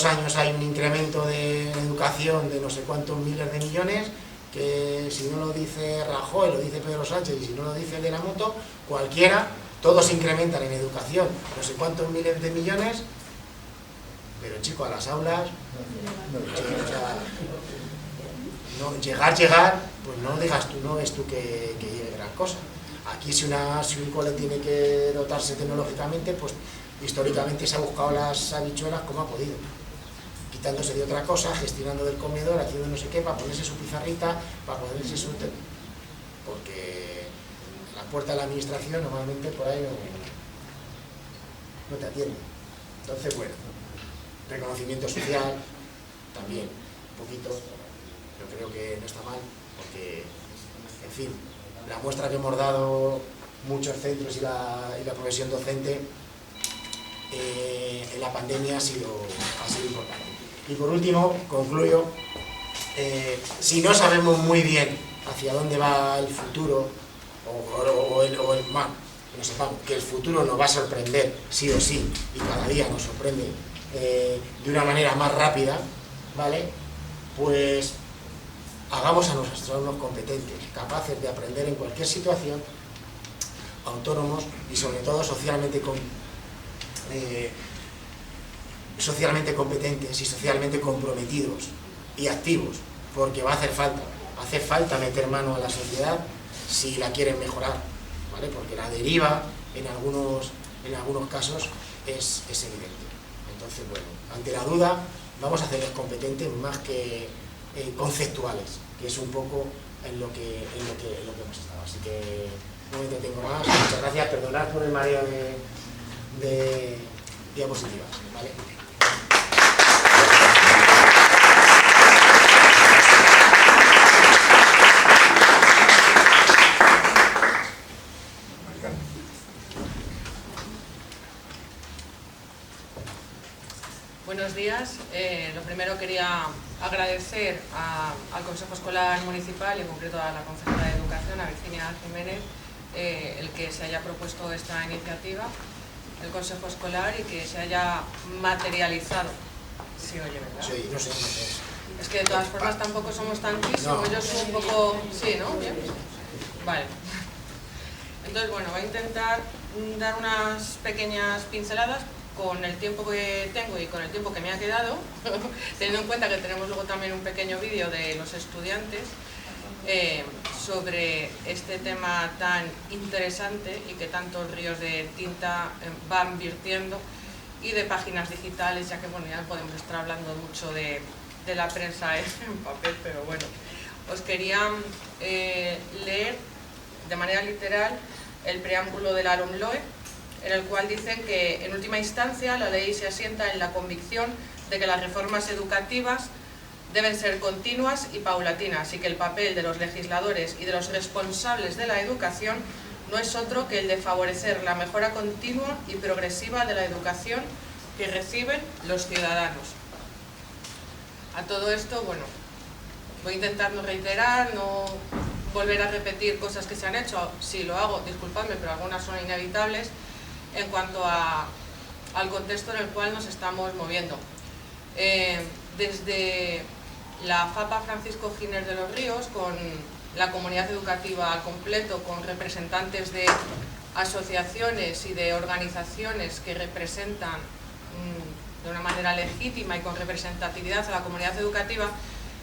años hay un incremento de educación de no sé cuántos miles de millones, que si no lo dice Rajoy, lo dice Pedro Sánchez, y si no lo dice de la moto, cualquiera, todos incrementan en educación no sé cuántos miles de millones, pero chico, a las aulas, chico, o sea, no, llegar, pues no digas tú, no es tú que llegue gran cosa. Aquí si un cole tiene que dotarse tecnológicamente, pues históricamente se ha buscado las habichuelas como ha podido, quitándose de otra cosa, gestionando del comedor, haciendo no sé qué, para ponerse su pizarrita, para ponerse su... porque la puerta de la administración normalmente por ahí no te atiende. Entonces, bueno, reconocimiento social también, un poquito, yo creo que no está mal, porque, en fin, la muestra que hemos dado muchos centros y la profesión docente en la pandemia ha sido importante. Y por último, concluyo, si no sabemos muy bien hacia dónde va el futuro, que no sepamos que el futuro nos va a sorprender sí o sí, y cada día nos sorprende de una manera más rápida, ¿vale? Pues hagamos a nuestros alumnos competentes, capaces de aprender en cualquier situación, autónomos y sobre todo socialmente competentes y socialmente comprometidos y activos, porque va a hacer falta meter mano a la sociedad si la quieren mejorar, ¿vale? Porque la deriva en algunos casos es evidente. Entonces, bueno, ante la duda vamos a hacerles competentes más que conceptuales, que es un poco en lo que hemos estado. Así que no me entretengo más. Muchas gracias. Perdonad por el mareo de diapositivas, ¿vale? Buenos días. Lo primero quería agradecer al Consejo Escolar Municipal y en concreto a la consejera de Educación, a Virginia Jiménez, el que se haya propuesto esta iniciativa, el Consejo Escolar, y que se haya materializado. Sí, oye, ¿verdad? Sí, no sé. Es que de todas formas tampoco somos tantísimos, yo soy un poco... Sí, ¿no? Bien. Vale. Entonces, bueno, voy a intentar dar unas pequeñas pinceladas con el tiempo que tengo y con el tiempo que me ha quedado, teniendo en cuenta que tenemos luego también un pequeño vídeo de los estudiantes sobre este tema tan interesante y que tantos ríos de tinta van virtiendo, y de páginas digitales, ya que bueno, ya podemos estar hablando mucho de la prensa en papel, pero bueno, os quería leer de manera literal el preámbulo de la LOMLOE, en el cual dicen que en última instancia la ley se asienta en la convicción de que las reformas educativas deben ser continuas y paulatinas, y que el papel de los legisladores y de los responsables de la educación no es otro que el de favorecer la mejora continua y progresiva de la educación que reciben los ciudadanos. A todo esto, bueno, voy a intentar no reiterar, no volver a repetir cosas que se han hecho. Si lo hago, disculpadme, pero algunas son inevitables en cuanto al contexto en el cual nos estamos moviendo. Desde la FAPA Francisco Giner de los Ríos, con la comunidad educativa al completo, con representantes de asociaciones y de organizaciones que representan de una manera legítima y con representatividad a la comunidad educativa,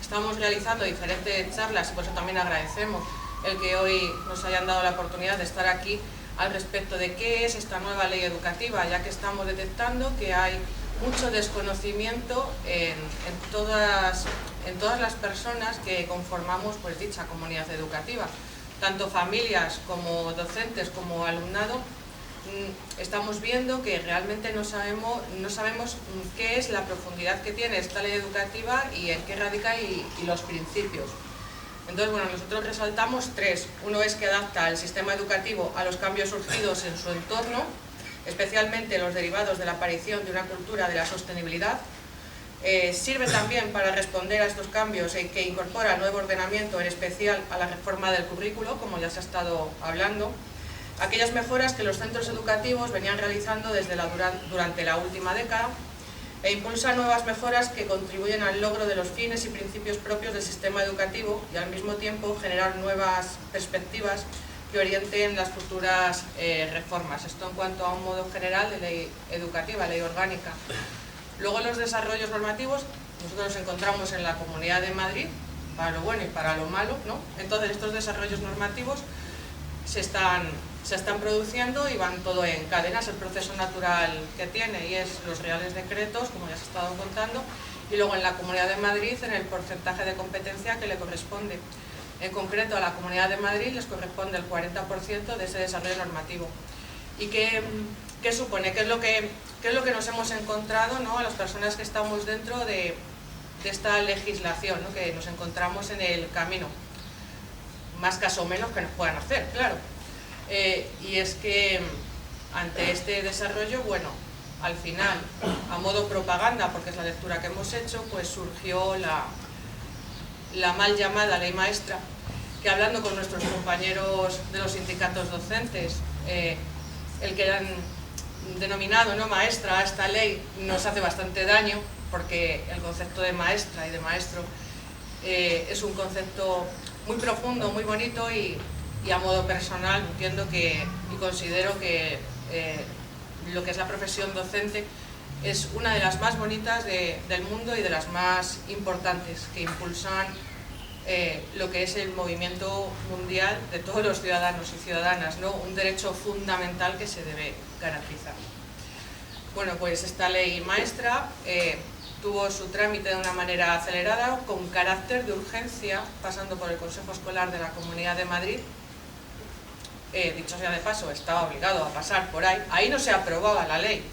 estamos realizando diferentes charlas, y por eso también agradecemos el que hoy nos hayan dado la oportunidad de estar aquí al respecto de qué es esta nueva ley educativa, ya que estamos detectando que hay mucho desconocimiento en todas las personas que conformamos pues dicha comunidad educativa, tanto familias como docentes como alumnado. Estamos viendo que realmente no sabemos qué es la profundidad que tiene esta ley educativa y en qué radica y los principios. Entonces, bueno, nosotros resaltamos tres. Uno es que adapta el sistema educativo a los cambios surgidos en su entorno, especialmente los derivados de la aparición de una cultura de la sostenibilidad. Sirve también para responder a estos cambios y que incorpora nuevo ordenamiento, en especial a la reforma del currículo, como ya se ha estado hablando. Aquellas mejoras que los centros educativos venían realizando durante la última década, e impulsa nuevas mejoras que contribuyen al logro de los fines y principios propios del sistema educativo y al mismo tiempo generar nuevas perspectivas que orienten las futuras reformas. Esto en cuanto a un modo general de ley educativa, ley orgánica. Luego los desarrollos normativos, nosotros nos encontramos en la Comunidad de Madrid, para lo bueno y para lo malo, ¿no? Entonces estos desarrollos normativos se están produciendo y van todo en cadenas, el proceso natural que tiene, y es los reales decretos, como ya se ha estado contando, y luego en la Comunidad de Madrid en el porcentaje de competencia que le corresponde. En concreto a la Comunidad de Madrid les corresponde el 40% de ese desarrollo normativo. ¿Y qué supone? ¿Qué es lo que nos hemos encontrado, ¿no?, a las personas que estamos dentro de esta legislación, ¿no?, que nos encontramos en el camino? Más caso o menos que nos puedan hacer, claro. Y es que ante este desarrollo, bueno, al final, a modo propaganda, porque es la lectura que hemos hecho, pues surgió la mal llamada ley maestra, que hablando con nuestros compañeros de los sindicatos docentes, el que han denominado, ¿no?, maestra a esta ley nos hace bastante daño, porque el concepto de maestra y de maestro es un concepto muy profundo, muy bonito, y a modo personal entiendo y considero que lo que es la profesión docente es una de las más bonitas del mundo y de las más importantes, que impulsan lo que es el movimiento mundial de todos los ciudadanos y ciudadanas, ¿no?, un derecho fundamental que se debe garantizar. Bueno, pues esta ley maestra tuvo su trámite de una manera acelerada, con carácter de urgencia, pasando por el Consejo Escolar de la Comunidad de Madrid. Dicho sea de paso, estaba obligado a pasar por ahí. Ahí no se aprobaba la ley,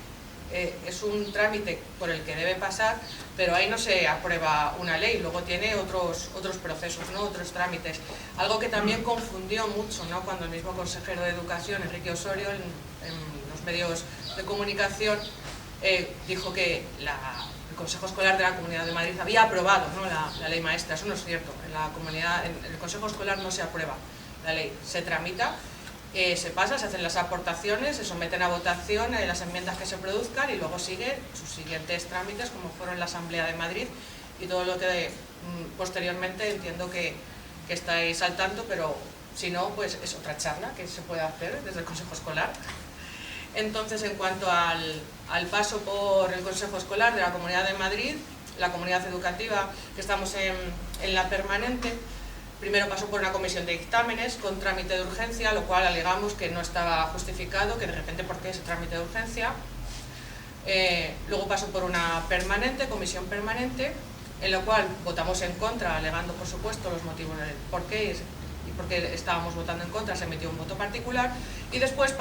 es un trámite por el que debe pasar, pero ahí no se aprueba una ley, luego tiene otros procesos, ¿no?, otros trámites. Algo que también confundió mucho, ¿no?, cuando el mismo consejero de Educación, Enrique Osorio, en los medios de comunicación, dijo que el Consejo Escolar de la Comunidad de Madrid había aprobado, ¿no?, la ley maestra. Eso no es cierto. En el Consejo Escolar no se aprueba la ley, se tramita, se pasa, se hacen las aportaciones, se someten a votación las enmiendas que se produzcan, y luego siguen sus siguientes trámites, como fueron la Asamblea de Madrid y todo lo que posteriormente entiendo que estáis al tanto, pero si no, pues es otra charla que se puede hacer desde el Consejo Escolar. Entonces, en cuanto al paso por el Consejo Escolar de la Comunidad de Madrid, la comunidad educativa, que estamos en la permanente, primero pasó por una comisión de dictámenes con trámite de urgencia, lo cual alegamos que no estaba justificado, que de repente, ¿por qué ese trámite de urgencia? Luego pasó por una comisión permanente, en la cual votamos en contra, alegando por supuesto los motivos del por qué y por qué estábamos votando en contra, se emitió un voto particular, y después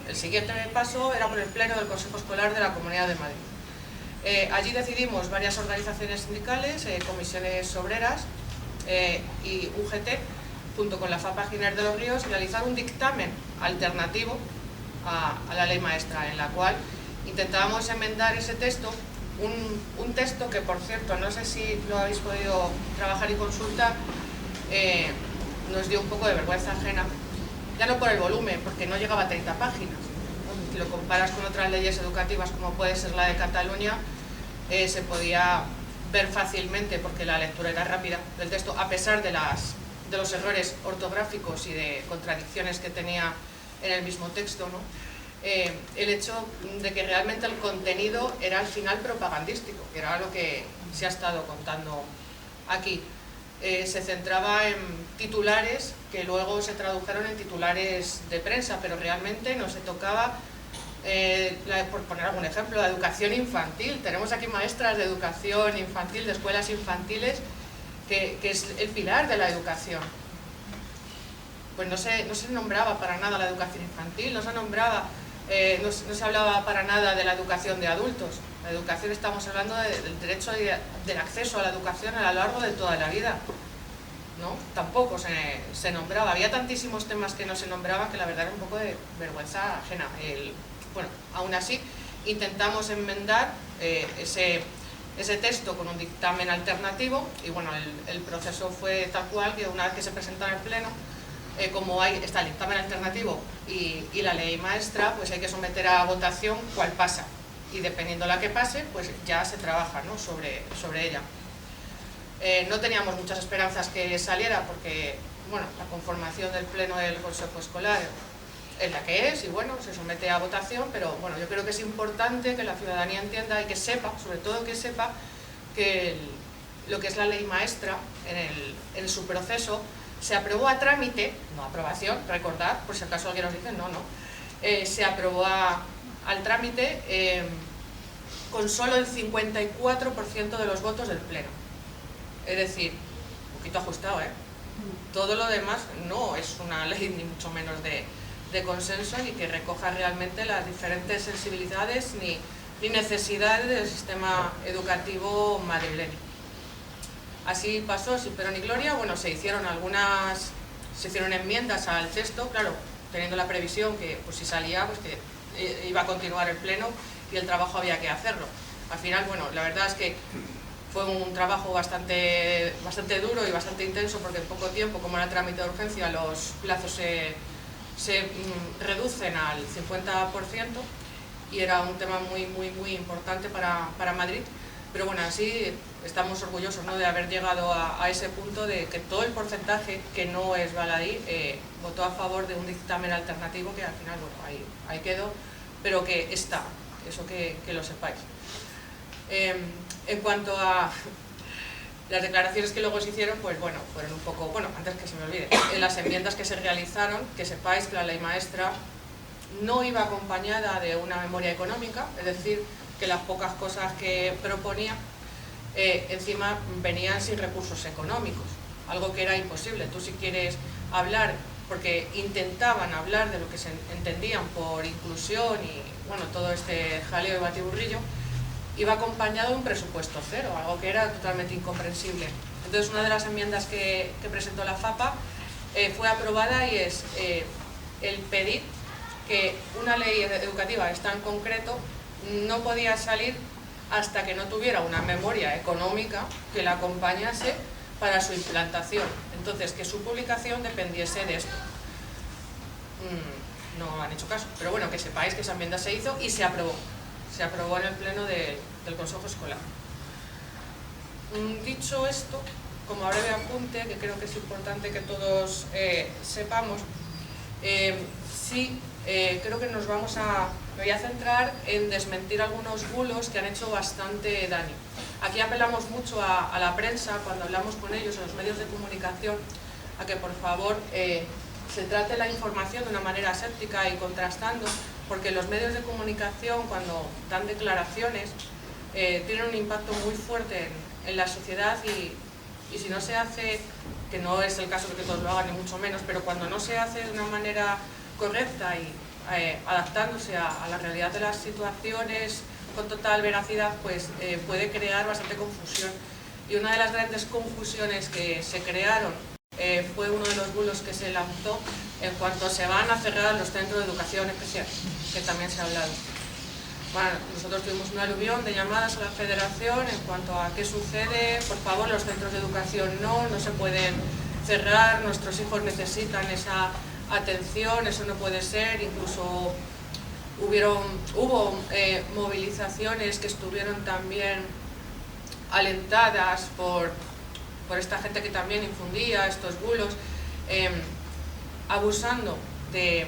el siguiente paso era por el Pleno del Consejo Escolar de la Comunidad de Madrid. Allí decidimos varias organizaciones sindicales, comisiones obreras, y UGT, junto con la FAPA Giner de los Ríos, realizar un dictamen alternativo a la ley maestra, en la cual intentábamos enmendar ese texto, un texto que, por cierto, no sé si lo habéis podido trabajar y consultar, nos dio un poco de vergüenza ajena, ya no por el volumen, porque no llegaba a 30 páginas, ¿no? Si lo comparas con otras leyes educativas, como puede ser la de Cataluña, se podía ver fácilmente, porque la lectura era rápida del texto, a pesar de los errores ortográficos y de contradicciones que tenía en el mismo texto, ¿no? El hecho de que realmente el contenido era al final propagandístico, que era lo que se ha estado contando aquí. Se centraba en titulares que luego se tradujeron en titulares de prensa, pero realmente no se tocaba, por poner algún ejemplo, la educación infantil. Tenemos aquí maestras de educación infantil, de escuelas infantiles, que es el pilar de la educación. Pues no se nombraba para nada la educación infantil, no se hablaba para nada de la educación de adultos. La educación, estamos hablando del derecho del acceso a la educación a lo largo de toda la vida, ¿no? Tampoco se nombraba. Había tantísimos temas que no se nombraban que la verdad era un poco de vergüenza ajena. Bueno, aún así intentamos enmendar ese texto con un dictamen alternativo, y bueno, el proceso fue tal cual que una vez que se presentó en el Pleno, como está el dictamen alternativo y la ley maestra, pues hay que someter a votación cuál pasa, y dependiendo la que pase, pues ya se trabaja, ¿no?, sobre ella. No teníamos muchas esperanzas que saliera, porque bueno, la conformación del Pleno del Consejo Escolar es la que es, y bueno, se somete a votación, pero bueno, yo creo que es importante que la ciudadanía entienda y que sepa, sobre todo que sepa, que lo que es la ley maestra en su proceso se aprobó a trámite, no aprobación, recordad, por si acaso alguien nos dice, no, se aprobó al trámite con solo el 54% de los votos del Pleno. Es decir, un poquito ajustado, ¿eh? Todo lo demás no es una ley ni mucho menos de consenso, ni que recoja realmente las diferentes sensibilidades ni necesidades del sistema educativo madrileño. Así pasó sin pena ni gloria. Bueno, se hicieron enmiendas al texto, claro, teniendo la previsión que pues si salía, pues que iba a continuar el pleno y el trabajo había que hacerlo. Al final, bueno, la verdad es que fue un trabajo bastante duro y bastante intenso, porque en poco tiempo, como era trámite de urgencia, los plazos se reducen al 50% y era un tema muy importante para Madrid. Pero bueno, así estamos orgullosos, ¿no?, de haber llegado a ese punto de que todo el porcentaje que no es baladí votó a favor de un dictamen alternativo que al final, bueno, ahí quedó, pero que está, eso que lo sepáis. En cuanto a las declaraciones que luego se hicieron, pues bueno, fueron un poco, bueno, antes que se me olvide, en las enmiendas que se realizaron, que sepáis que la ley maestra no iba acompañada de una memoria económica, es decir, que las pocas cosas que proponía encima venían sin recursos económicos, algo que era imposible. Tú, si quieres hablar, porque intentaban hablar de lo que se entendían por inclusión y bueno, todo este jaleo y batiburrillo, iba acompañado de un presupuesto cero, algo que era totalmente incomprensible. Entonces, una de las enmiendas que presentó la FAPA fue aprobada, y es el pedir que una ley educativa tan concreto no podía salir hasta que no tuviera una memoria económica que la acompañase para su implantación. Entonces, que su publicación dependiese de esto. No han hecho caso, pero bueno, que sepáis que esa enmienda se hizo y se aprobó. Se aprobó en el pleno del Consejo Escolar. Dicho esto, como breve apunte, que creo que es importante que todos sepamos, sí, creo que me voy a centrar en desmentir algunos bulos que han hecho bastante daño. Aquí apelamos mucho a la prensa cuando hablamos con ellos, a los medios de comunicación, a que por favor se trate la información de una manera aséptica y contrastando, porque los medios de comunicación, cuando dan declaraciones, tienen un impacto muy fuerte en la sociedad, y si no se hace, que no es el caso de que todos lo hagan ni mucho menos, pero cuando no se hace de una manera correcta y adaptándose a la realidad de las situaciones con total veracidad, pues puede crear bastante confusión. Y una de las grandes confusiones que se crearon fue uno de los bulos que se lanzó en cuanto se van a cerrar los centros de educación especial, que también se ha hablado. Bueno, nosotros tuvimos un aluvión de llamadas a la Federación en cuanto a qué sucede. Por favor, los centros de educación no se pueden cerrar, nuestros hijos necesitan esa atención, eso no puede ser. Incluso hubo movilizaciones que estuvieron también alentadas por esta gente que también infundía estos bulos, abusando de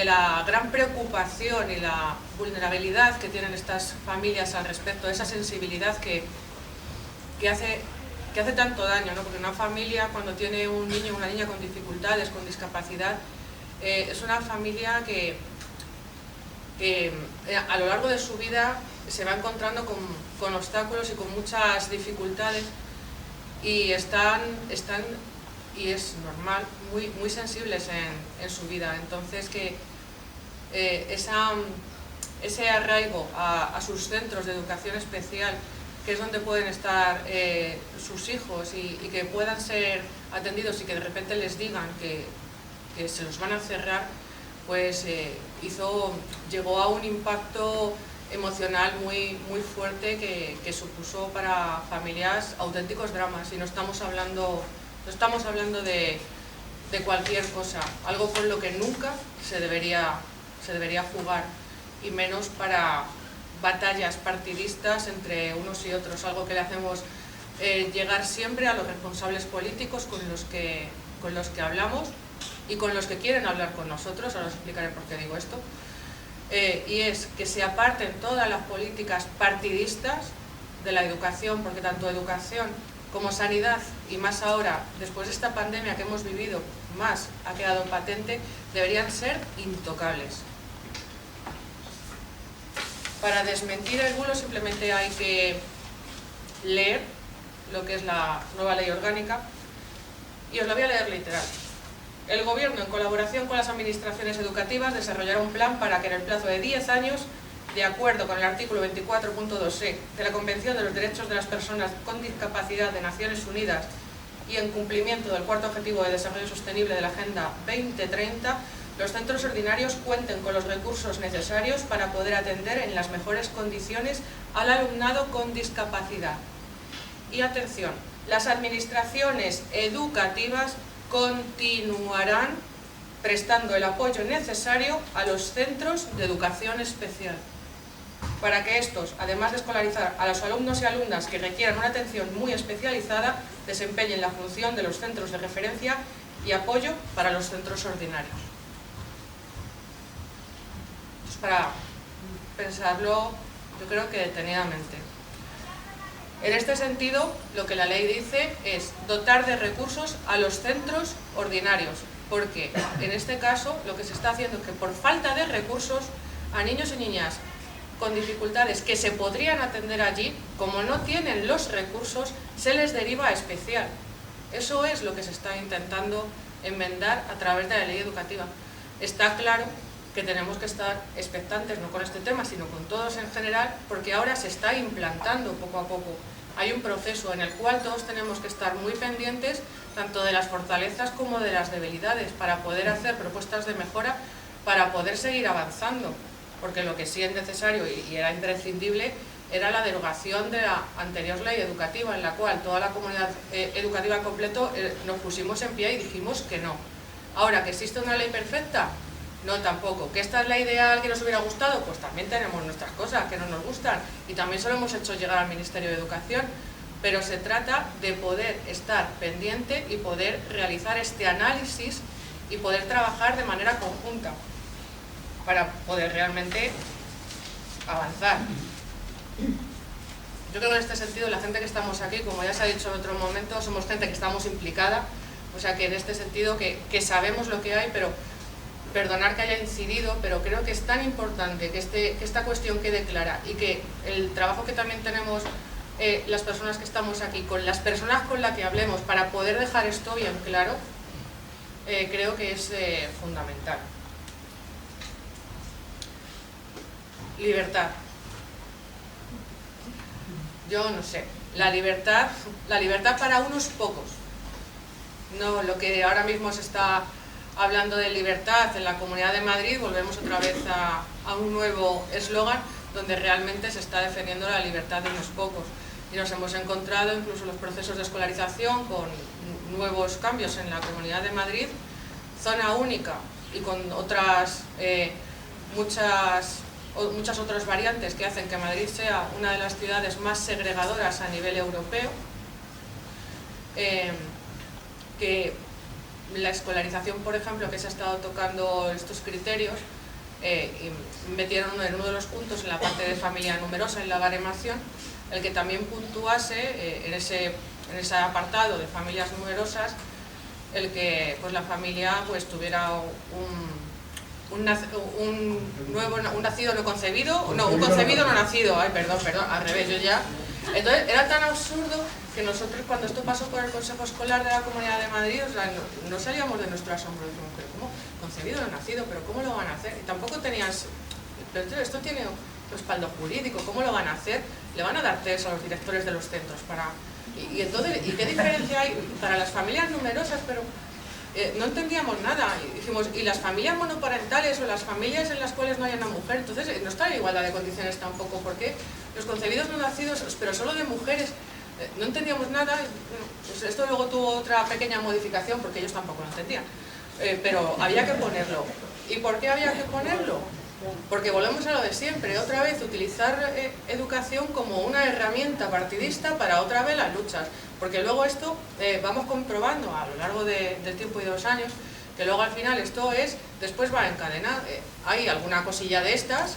la gran preocupación y la vulnerabilidad que tienen estas familias al respecto, de esa sensibilidad que hace tanto daño, ¿no? Porque una familia, cuando tiene un niño o una niña con dificultades, con discapacidad, es una familia que a lo largo de su vida se va encontrando con obstáculos y con muchas dificultades, y están y es normal, muy sensibles en su vida. Entonces, que ese arraigo a sus centros de educación especial, que es donde pueden estar sus hijos, y que puedan ser atendidos, y que de repente les digan que se los van a cerrar, pues llegó a un impacto emocional muy fuerte que supuso para familias auténticos dramas. Y no estamos hablando de cualquier cosa, algo con lo que nunca se debería jugar, y menos para batallas partidistas entre unos y otros, algo que le hacemos llegar siempre a los responsables políticos con los que hablamos y con los que quieren hablar con nosotros. Ahora os explicaré por qué digo esto. Y es que se aparten todas las políticas partidistas de la educación, porque tanto educación como sanidad, y más ahora, después de esta pandemia que hemos vivido, más ha quedado patente, deberían ser intocables. Para desmentir el bulo simplemente hay que leer lo que es la nueva ley orgánica, y os la voy a leer literal. El Gobierno, en colaboración con las administraciones educativas, desarrollará un plan para que en el plazo de 10 años, de acuerdo con el artículo 24.2e de la Convención de los Derechos de las Personas con Discapacidad de Naciones Unidas y en cumplimiento del cuarto objetivo de desarrollo sostenible de la Agenda 2030, los centros ordinarios cuenten con los recursos necesarios para poder atender en las mejores condiciones al alumnado con discapacidad. Y atención, las administraciones educativas continuarán prestando el apoyo necesario a los centros de educación especial, para que estos, además de escolarizar a los alumnos y alumnas que requieran una atención muy especializada, desempeñen la función de los centros de referencia y apoyo para los centros ordinarios. Es para pensarlo, yo creo que detenidamente. En este sentido, lo que la ley dice es dotar de recursos a los centros ordinarios, porque en este caso lo que se está haciendo es que por falta de recursos a niños y niñas con dificultades que se podrían atender allí, como no tienen los recursos, se les deriva a especial. Eso es lo que se está intentando enmendar a través de la ley educativa. Está claro que tenemos que estar expectantes, no con este tema, sino con todos en general, porque ahora se está implantando poco a poco. Hay un proceso en el cual todos tenemos que estar muy pendientes, tanto de las fortalezas como de las debilidades, para poder hacer propuestas de mejora, para poder seguir avanzando. Porque lo que sí es necesario y era imprescindible era la derogación de la anterior ley educativa, en la cual toda la comunidad educativa en completo nos pusimos en pie y dijimos que no. Ahora, ¿que existe una ley perfecta? No, tampoco. ¿Que esta es la ideal que nos hubiera gustado? Pues también tenemos nuestras cosas que no nos gustan y también se lo hemos hecho llegar al Ministerio de Educación, pero se trata de poder estar pendiente y poder realizar este análisis y poder trabajar de manera conjunta para poder realmente avanzar. Yo creo que en este sentido la gente que estamos aquí, como ya se ha dicho en otro momento, somos gente que estamos implicada, o sea que en este sentido que sabemos lo que hay, pero perdonar que haya incidido, pero creo que es tan importante que esta cuestión quede clara y que el trabajo que también tenemos las personas que estamos aquí, con las personas con las que hablemos, para poder dejar esto bien claro, creo que es fundamental. Libertad. Yo no sé, la libertad para unos pocos. No, lo que ahora mismo se está hablando de libertad en la Comunidad de Madrid, volvemos otra vez a un nuevo eslogan donde realmente se está defendiendo la libertad de unos pocos. Y nos hemos encontrado incluso los procesos de escolarización con nuevos cambios en la Comunidad de Madrid, zona única y con otras muchas otras variantes que hacen que Madrid sea una de las ciudades más segregadoras a nivel europeo, que la escolarización, por ejemplo, que se ha estado tocando estos criterios, y metieron en uno de los puntos en la parte de familia numerosa, en la baremación, el que también puntuase en ese apartado de familias numerosas, el que pues la familia pues tuviera un nacido no concebido, no, un concebido no nacido, ay, perdón, al revés, yo ya. Entonces era tan absurdo que nosotros, cuando esto pasó por el Consejo Escolar de la Comunidad de Madrid, o sea, no salíamos de nuestro asombro, decimos, pero ¿cómo? Concebido no nacido, pero ¿cómo lo van a hacer? Y tampoco tenías, pero esto tiene respaldo jurídico, ¿cómo lo van a hacer? Le van a dar test a los directores de los centros para... Y entonces, ¿y qué diferencia hay para las familias numerosas? Pero no entendíamos nada, y dijimos, ¿y las familias monoparentales o las familias en las cuales no hay una mujer? Entonces no está en igualdad de condiciones tampoco, porque los concebidos no nacidos, pero solo de mujeres, no entendíamos nada. Bueno, pues esto luego tuvo otra pequeña modificación porque ellos tampoco lo entendían, pero había que ponerlo. ¿Y por qué había que ponerlo? Porque volvemos a lo de siempre, otra vez utilizar educación como una herramienta partidista para otra vez las luchas, porque luego esto vamos comprobando a lo largo del tiempo y de los años, que luego al final esto después va a encadenar, hay alguna cosilla de estas,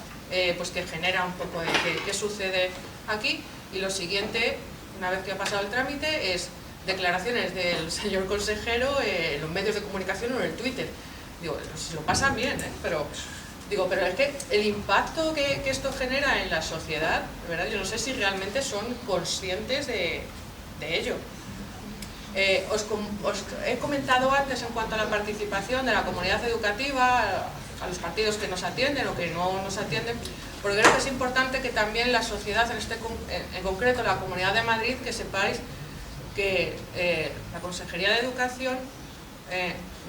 pues que genera un poco de qué sucede aquí, y lo siguiente una vez que ha pasado el trámite, es declaraciones del señor consejero en los medios de comunicación o en el Twitter. Digo, si lo pasan bien, pero es que el impacto que esto genera en la sociedad, de verdad, yo no sé si realmente son conscientes de ello. Os he comentado antes en cuanto a la participación de la comunidad educativa, a los partidos que nos atienden o que no nos atienden, porque creo que es importante que también la sociedad, en concreto la Comunidad de Madrid, que sepáis que la Consejería de Educación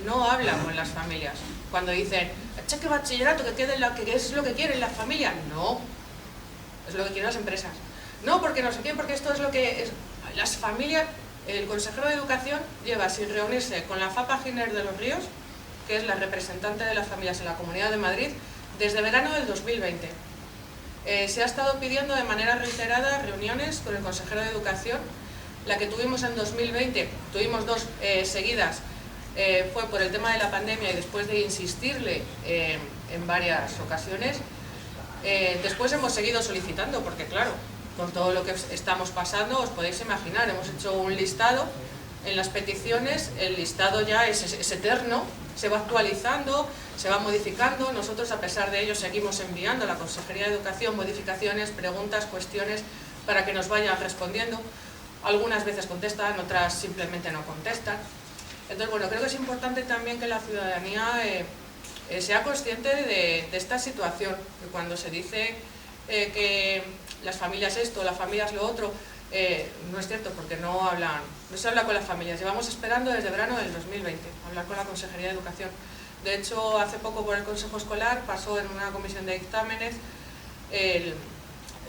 no habla con las familias. Cuando dicen, cheque bachillerato, que es lo que quieren las familias, no, es lo que quieren las empresas. No, porque no sé quién, porque esto es lo que es. Las familias, el consejero de Educación lleva sin reunirse con la FAPA Giner de los Ríos, que es la representante de las familias en la Comunidad de Madrid, desde verano del 2020. Se ha estado pidiendo de manera reiterada reuniones con el consejero de Educación. La que tuvimos en 2020, tuvimos 2 seguidas, fue por el tema de la pandemia y después de insistirle en varias ocasiones. Después hemos seguido solicitando, porque claro, con todo lo que estamos pasando, os podéis imaginar, hemos hecho un listado en las peticiones, el listado ya es eterno, se va actualizando, se va modificando. Nosotros, a pesar de ello, seguimos enviando a la Consejería de Educación modificaciones, preguntas, cuestiones, para que nos vayan respondiendo. Algunas veces contestan, otras simplemente no contestan. Entonces, bueno, creo que es importante también que la ciudadanía sea consciente de esta situación, que cuando se dice que las familias esto, las familias lo otro, no es cierto, porque no se habla con las familias. Llevamos esperando desde verano del 2020 hablar con la Consejería de Educación. De hecho, hace poco por el Consejo Escolar pasó en una comisión de dictámenes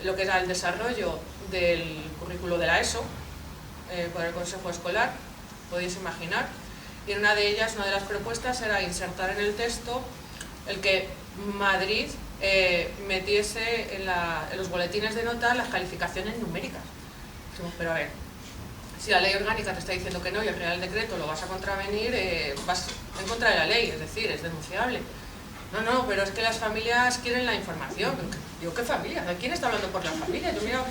lo que era el desarrollo del currículo de la ESO por el Consejo Escolar, podéis imaginar. Y en una de ellas, una de las propuestas era insertar en el texto el que Madrid metiese en los boletines de nota las calificaciones numéricas. Dijimos, pero a ver, si la ley orgánica te está diciendo que no y el Real Decreto lo vas a contravenir, vas en contra de la ley, es decir, es denunciable. No, pero es que las familias quieren la información. Digo, ¿qué familias? ¿Quién está hablando por las familias? Yo miro,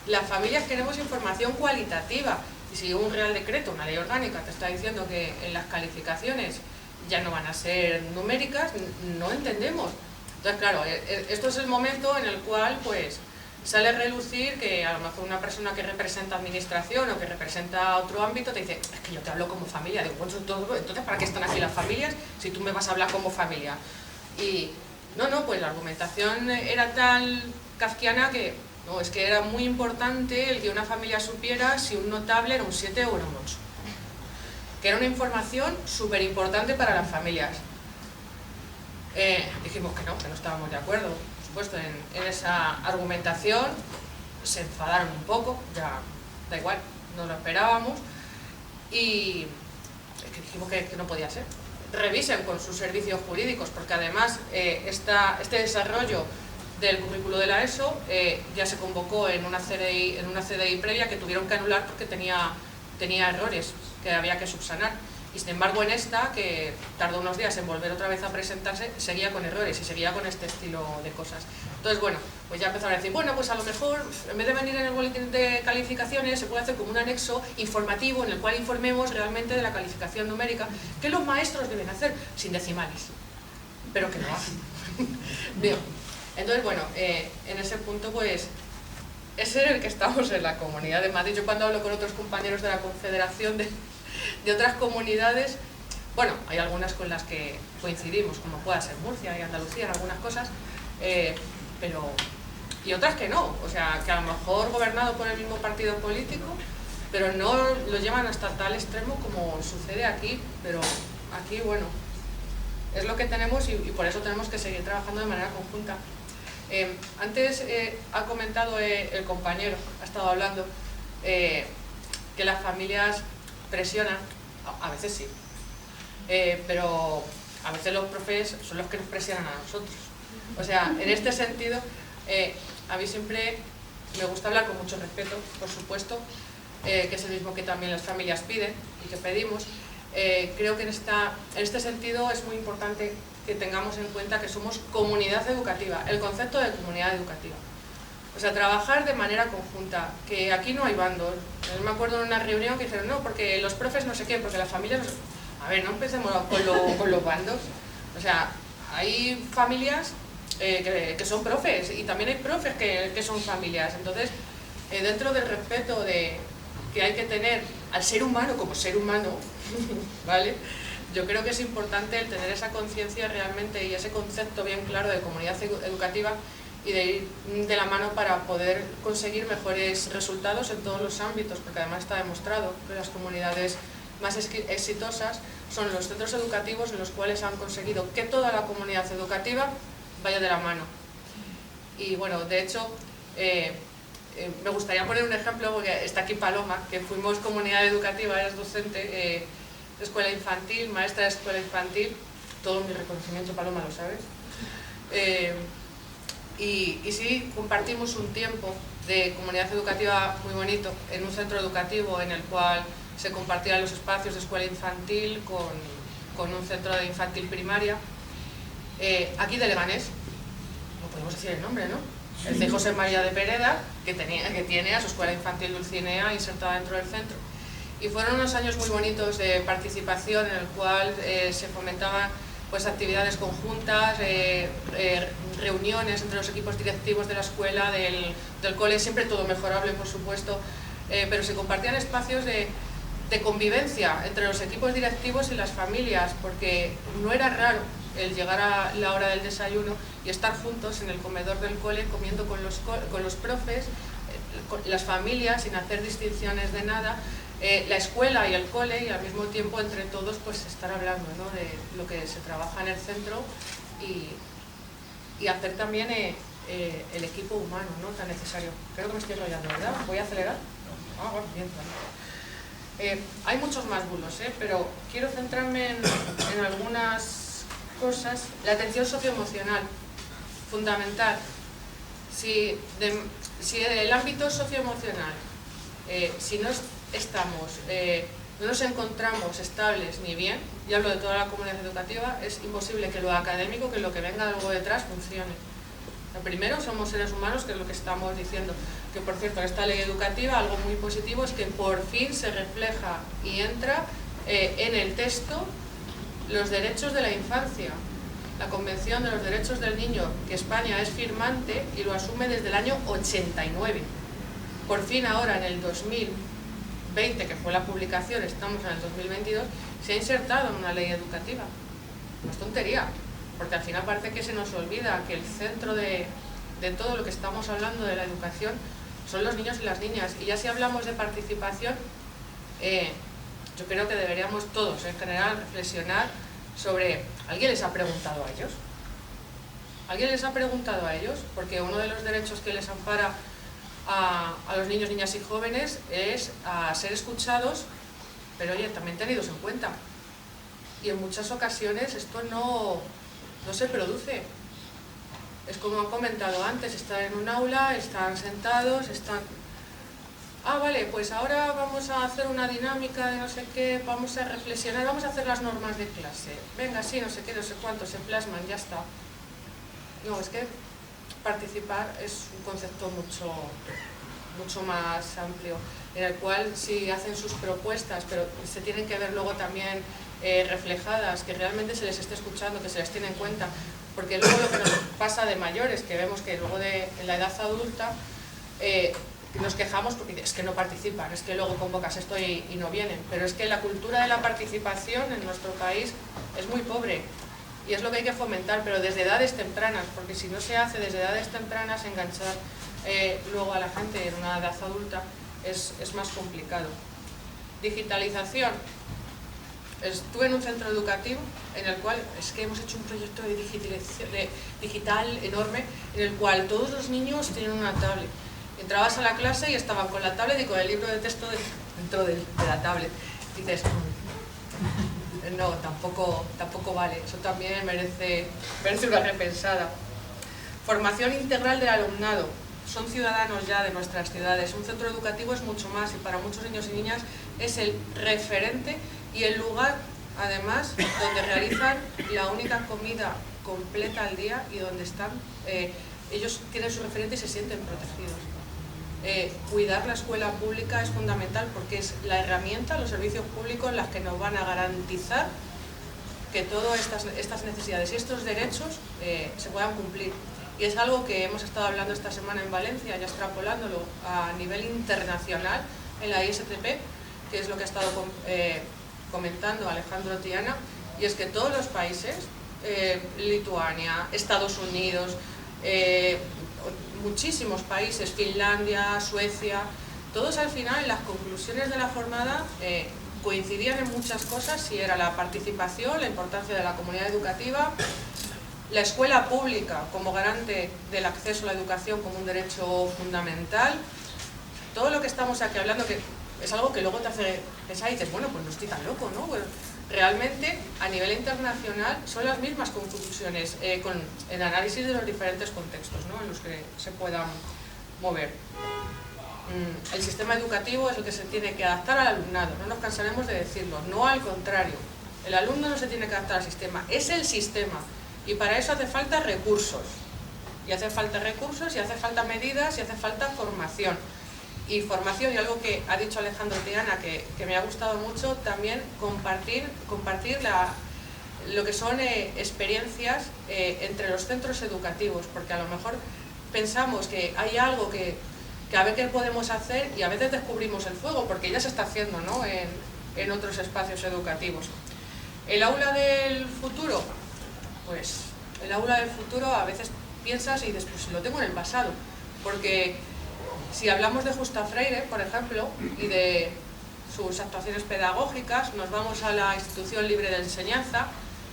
las familias queremos información cualitativa. Y si un Real Decreto, una ley orgánica, te está diciendo que en las calificaciones ya no van a ser numéricas, no entendemos. Entonces, claro, esto es el momento en el cual pues sale a relucir que a lo mejor una persona que representa administración o que representa otro ámbito te dice, es que yo te hablo como familia. Digo, bueno, entonces ¿para qué están aquí las familias si tú me vas a hablar como familia? Y no, pues la argumentación era tan kafkiana que no, es que era muy importante el que una familia supiera si un notable era un 7 o era un 8. Que era una información súper importante para las familias. Dijimos que no estábamos de acuerdo, por supuesto, en esa argumentación. Se enfadaron un poco, ya da igual, no lo esperábamos. Y es que dijimos que no podía ser. Revisen con sus servicios jurídicos, porque además este desarrollo del currículo de la ESO ya se convocó en una CDI previa que tuvieron que anular porque tenía errores que había que subsanar. Y sin embargo en esta, que tardó unos días en volver otra vez a presentarse, seguía con errores y seguía con este estilo de cosas. Entonces, bueno, pues ya empezaron a decir, bueno, pues a lo mejor en vez de venir en el boletín de calificaciones se puede hacer como un anexo informativo en el cual informemos realmente de la calificación numérica que los maestros deben hacer sin decimales, pero que no hacen. Bien, entonces, bueno, en ese punto pues es en el que estamos en la Comunidad de Madrid. Yo cuando hablo con otros compañeros de la Confederación de otras comunidades, bueno, hay algunas con las que coincidimos, como pueda ser Murcia y Andalucía en algunas cosas, pero y otras que no, o sea, que a lo mejor gobernado por el mismo partido político, pero no lo llevan hasta tal extremo como sucede aquí. Pero aquí, bueno, es lo que tenemos y por eso tenemos que seguir trabajando de manera conjunta. Antes ha comentado el compañero, ha estado hablando, que las familias presionan, a veces sí, pero a veces los profes son los que nos presionan a nosotros. O sea, en este sentido, a mí siempre me gusta hablar con mucho respeto, por supuesto, que es el mismo que también las familias piden y que pedimos. Creo que en este sentido es muy importante que tengamos en cuenta que somos comunidad educativa, el concepto de comunidad educativa. O sea, trabajar de manera conjunta, que aquí no hay bandos, me acuerdo en una reunión que dijeron, no, porque los profes no sé qué, porque las familias no sé... A ver, no empecemos con los bandos. O sea, hay familias que son profes y también hay profes que son familias. Entonces, dentro del respeto que hay que tener al ser humano como ser humano, ¿vale? Yo creo que es importante el tener esa conciencia realmente y ese concepto bien claro de comunidad educativa y de ir de la mano para poder conseguir mejores resultados en todos los ámbitos, porque además está demostrado que las comunidades más exitosas son los centros educativos en los cuales han conseguido que toda la comunidad educativa vaya de la mano. Y bueno, de hecho, me gustaría poner un ejemplo, porque está aquí Paloma, que fuimos comunidad educativa, es docente de escuela infantil, maestra de escuela infantil, todo mi reconocimiento, Paloma, lo sabes. Y sí, compartimos un tiempo de comunidad educativa muy bonito en un centro educativo en el cual se compartían los espacios de escuela infantil con un centro de infantil primaria. Aquí de Leganés, no podemos decir el nombre, ¿no? El de José María de Pereda, que tiene a su escuela infantil Dulcinea insertada dentro del centro. Y fueron unos años muy bonitos de participación en el cual se fomentaban pues actividades conjuntas, reuniones entre los equipos directivos de la escuela, del cole, siempre todo mejorable por supuesto, pero se compartían espacios de convivencia entre los equipos directivos y las familias, porque no era raro el llegar a la hora del desayuno y estar juntos en el comedor del cole comiendo con los profes, las familias sin hacer distinciones de nada, la escuela y el cole, y al mismo tiempo entre todos pues estar hablando, ¿no?, de lo que se trabaja en el centro y hacer también el equipo humano, ¿no?, tan necesario. Creo que me estoy enrollando, ¿verdad? ¿Voy a acelerar? Ah, bueno, bien, vale. Hay muchos más bulos, pero quiero centrarme en algunas cosas. La atención socioemocional, fundamental. Si el ámbito socioemocional, si no no nos encontramos estables ni bien, y hablo de toda la comunidad educativa, es imposible que lo académico, que lo que venga luego detrás, funcione. Lo primero, somos seres humanos, que es lo que estamos diciendo. Que por cierto, en esta ley educativa, algo muy positivo es que por fin se refleja y entra en el texto los derechos de la infancia. La Convención de los Derechos del Niño, que España es firmante y lo asume desde el año 89. Por fin ahora, en el 2020, que fue la publicación, estamos en el 2022, se ha insertado en una ley educativa. No es tontería, porque al final parece que se nos olvida que el centro de todo lo que estamos hablando de la educación son los niños y las niñas. Y ya si hablamos de participación, yo creo que deberíamos todos en general reflexionar sobre, ¿alguien les ha preguntado a ellos? ¿Alguien les ha preguntado a ellos? Porque uno de los derechos que les ampara a los niños, niñas y jóvenes es a ser escuchados, pero oye, también tenidos en cuenta. Y en muchas ocasiones esto no se produce. Es como han comentado antes, están en un aula, están sentados, ah, vale, pues ahora vamos a hacer una dinámica de no sé qué, vamos a reflexionar, vamos a hacer las normas de clase. Venga, sí, no sé qué, no sé cuánto, se plasman, ya está. No, es que participar es un concepto mucho más amplio, en el cual sí hacen sus propuestas, pero se tienen que ver luego también reflejadas, que realmente se les esté escuchando, que se les tiene en cuenta, porque luego lo que nos pasa de mayores, que vemos que luego en la edad adulta nos quejamos porque es que no participan, es que luego convocas esto y no vienen, pero es que la cultura de la participación en nuestro país es muy pobre y es lo que hay que fomentar, pero desde edades tempranas, porque si no se hace desde edades tempranas, enganchar luego a la gente en una edad adulta es más complicado. Digitalización. Estuve en un centro educativo en el cual es que hemos hecho un proyecto de digital enorme en el cual todos los niños tienen una tablet. Entrabas a la clase y estaban con la tablet y con el libro de texto dentro de la tablet. Y dices, no, tampoco vale, eso también merece una repensada. Formación integral del alumnado. Son ciudadanos ya de nuestras ciudades. Un centro educativo es mucho más y para muchos niños y niñas es el referente y el lugar, además, donde realizan la única comida completa al día y donde están, ellos tienen su referente y se sienten protegidos. cuidar la escuela pública es fundamental porque es la herramienta, los servicios públicos, las que nos van a garantizar que todas estas necesidades y estos derechos se puedan cumplir. Y es algo que hemos estado hablando esta semana en Valencia, ya extrapolándolo a nivel internacional en la ISTP, que es lo que ha estado comentando Alejandro Tiana, y es que todos los países, Lituania, Estados Unidos, muchísimos países, Finlandia, Suecia, todos al final en las conclusiones de la jornada coincidían en muchas cosas, y era la participación, la importancia de la comunidad educativa, la escuela pública como garante del acceso a la educación como un derecho fundamental. Todo lo que estamos aquí hablando, que es algo que luego te hace pensar y dices, bueno, pues no estoy tan loco, ¿no? Bueno, realmente a nivel internacional son las mismas conclusiones con el análisis de los diferentes contextos, ¿no?, en los que se puedan mover. El sistema educativo es el que se tiene que adaptar al alumnado, no nos cansaremos de decirlo, no al contrario. El alumno no se tiene que adaptar al sistema, es el sistema, y para eso hace falta recursos, y hace falta medidas, y hace falta formación. Y formación, y algo que ha dicho Alejandro Tiana que me ha gustado mucho, también compartir lo que son experiencias entre los centros educativos, porque a lo mejor pensamos que hay algo que a ver qué podemos hacer, y a veces descubrimos el fuego, porque ya se está haciendo, ¿no?, en otros espacios educativos. El aula del futuro, pues el aula del futuro a veces piensas y dices, pues lo tengo en el pasado, porque si hablamos de Justa Freire, por ejemplo, y de sus actuaciones pedagógicas, nos vamos a la Institución Libre de Enseñanza,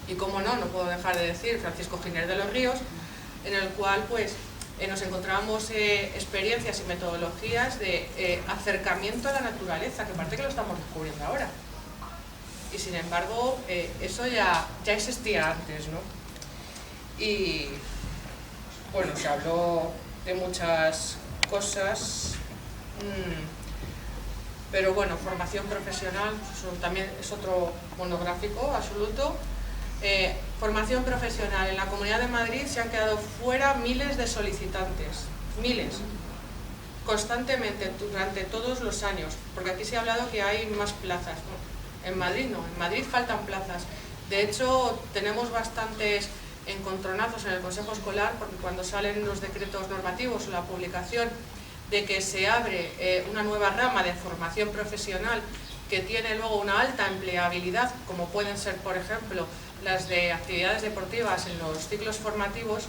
y como no puedo dejar de decir Francisco Giner de los Ríos, en el cual pues nos encontramos experiencias y metodologías de acercamiento a la naturaleza, que parece que lo estamos descubriendo ahora. Y sin embargo, eso ya existía antes, ¿no? Y bueno, se habló de muchas cosas, pero bueno, formación profesional, eso también es otro monográfico absoluto. Formación profesional. En la Comunidad de Madrid se han quedado fuera miles de solicitantes, miles, constantemente, durante todos los años, porque aquí se ha hablado que hay más plazas, ¿no? En Madrid no, en Madrid faltan plazas. De hecho, tenemos bastantes encontronazos en el Consejo Escolar, porque cuando salen los decretos normativos o la publicación de que se abre una nueva rama de formación profesional que tiene luego una alta empleabilidad, como pueden ser, por ejemplo, las de actividades deportivas en los ciclos formativos,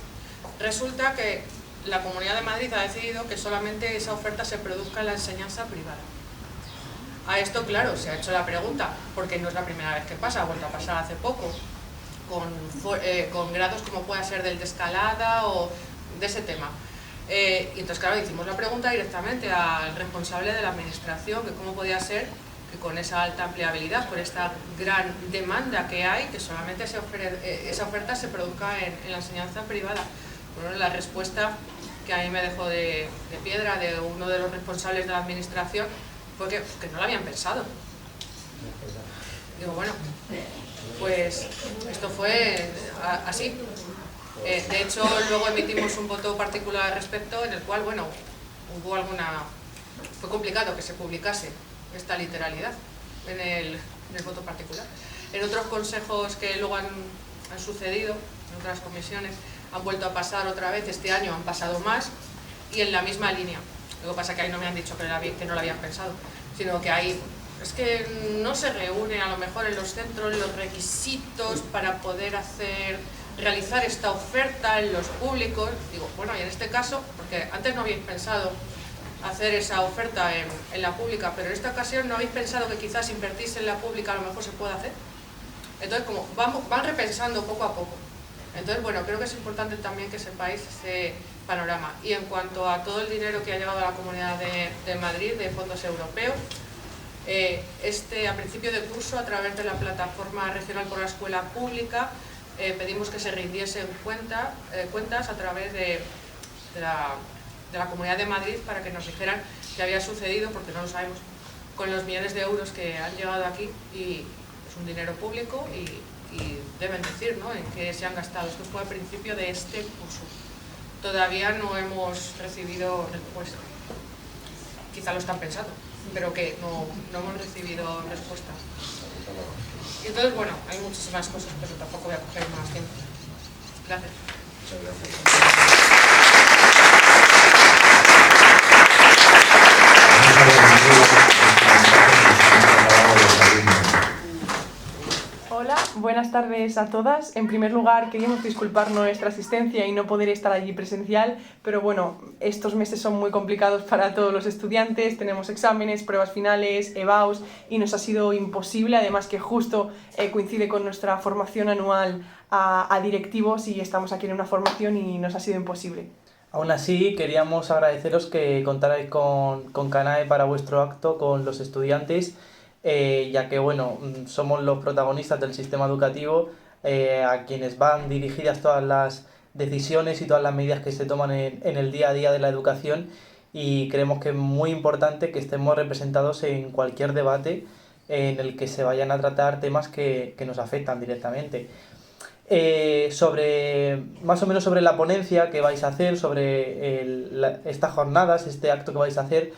resulta que la Comunidad de Madrid ha decidido que solamente esa oferta se produzca en la enseñanza privada. A esto, claro, se ha hecho la pregunta, porque no es la primera vez que pasa, ha vuelto a pasar hace poco, con grados como pueda ser del de escalada o de ese tema. Y entonces, claro, hicimos la pregunta directamente al responsable de la administración, que cómo podía ser que con esa alta empleabilidad, con esta gran demanda que hay, que solamente esa oferta se produzca en la enseñanza privada. Bueno, la respuesta que a mí me dejó de piedra de uno de los responsables de la administración fue que no lo habían pensado. Digo, bueno, pues esto fue así. De hecho, luego emitimos un voto particular al respecto, en el cual, bueno, fue complicado que se publicase esta literalidad en el voto particular. En otros consejos que luego han sucedido, en otras comisiones, han vuelto a pasar otra vez, este año han pasado más, y en la misma línea. Lo que pasa es que ahí no me han dicho que no lo habían pensado, sino que ahí es que no se reúnen a lo mejor en los centros los requisitos para poder realizar esta oferta en los públicos. Digo, bueno, y en este caso, porque antes no habéis pensado hacer esa oferta en la pública, pero en esta ocasión no habéis pensado que quizás invertirse en la pública a lo mejor se pueda hacer. Entonces, como van repensando poco a poco. Entonces, bueno, creo que es importante también que sepáis ese panorama. Y en cuanto a todo el dinero que ha llegado a la Comunidad de Madrid de fondos europeos, a principio de curso, a través de la Plataforma Regional por la Escuela Pública, pedimos que se rindiesen cuentas a través de la Comunidad de Madrid para que nos dijeran qué había sucedido, porque no lo sabemos, con los millones de euros que han llegado aquí, y es un dinero público y deben decir, ¿no?, en qué se han gastado. Esto fue al principio de este curso. Todavía no hemos recibido respuesta. quizá lo están pensando, pero que no hemos recibido respuesta. Y entonces, bueno, hay muchísimas cosas, pero tampoco voy a coger más tiempo. Gracias. Muchas gracias. Hola, buenas tardes a todas. En primer lugar, queríamos disculpar nuestra asistencia y no poder estar allí presencial, pero bueno, estos meses son muy complicados para todos los estudiantes, tenemos exámenes, pruebas finales, EBAUs, y nos ha sido imposible, además que justo coincide con nuestra formación anual a directivos y estamos aquí en una formación y nos ha sido imposible. Aún así, queríamos agradeceros que contarais con CANAE para vuestro acto, con los estudiantes, ya que bueno, somos los protagonistas del sistema educativo, a quienes van dirigidas todas las decisiones y todas las medidas que se toman en el día a día de la educación, y creemos que es muy importante que estemos representados en cualquier debate en el que se vayan a tratar temas que nos afectan directamente. Más o menos sobre la ponencia que vais a hacer, sobre estas jornadas, este acto que vais a hacer,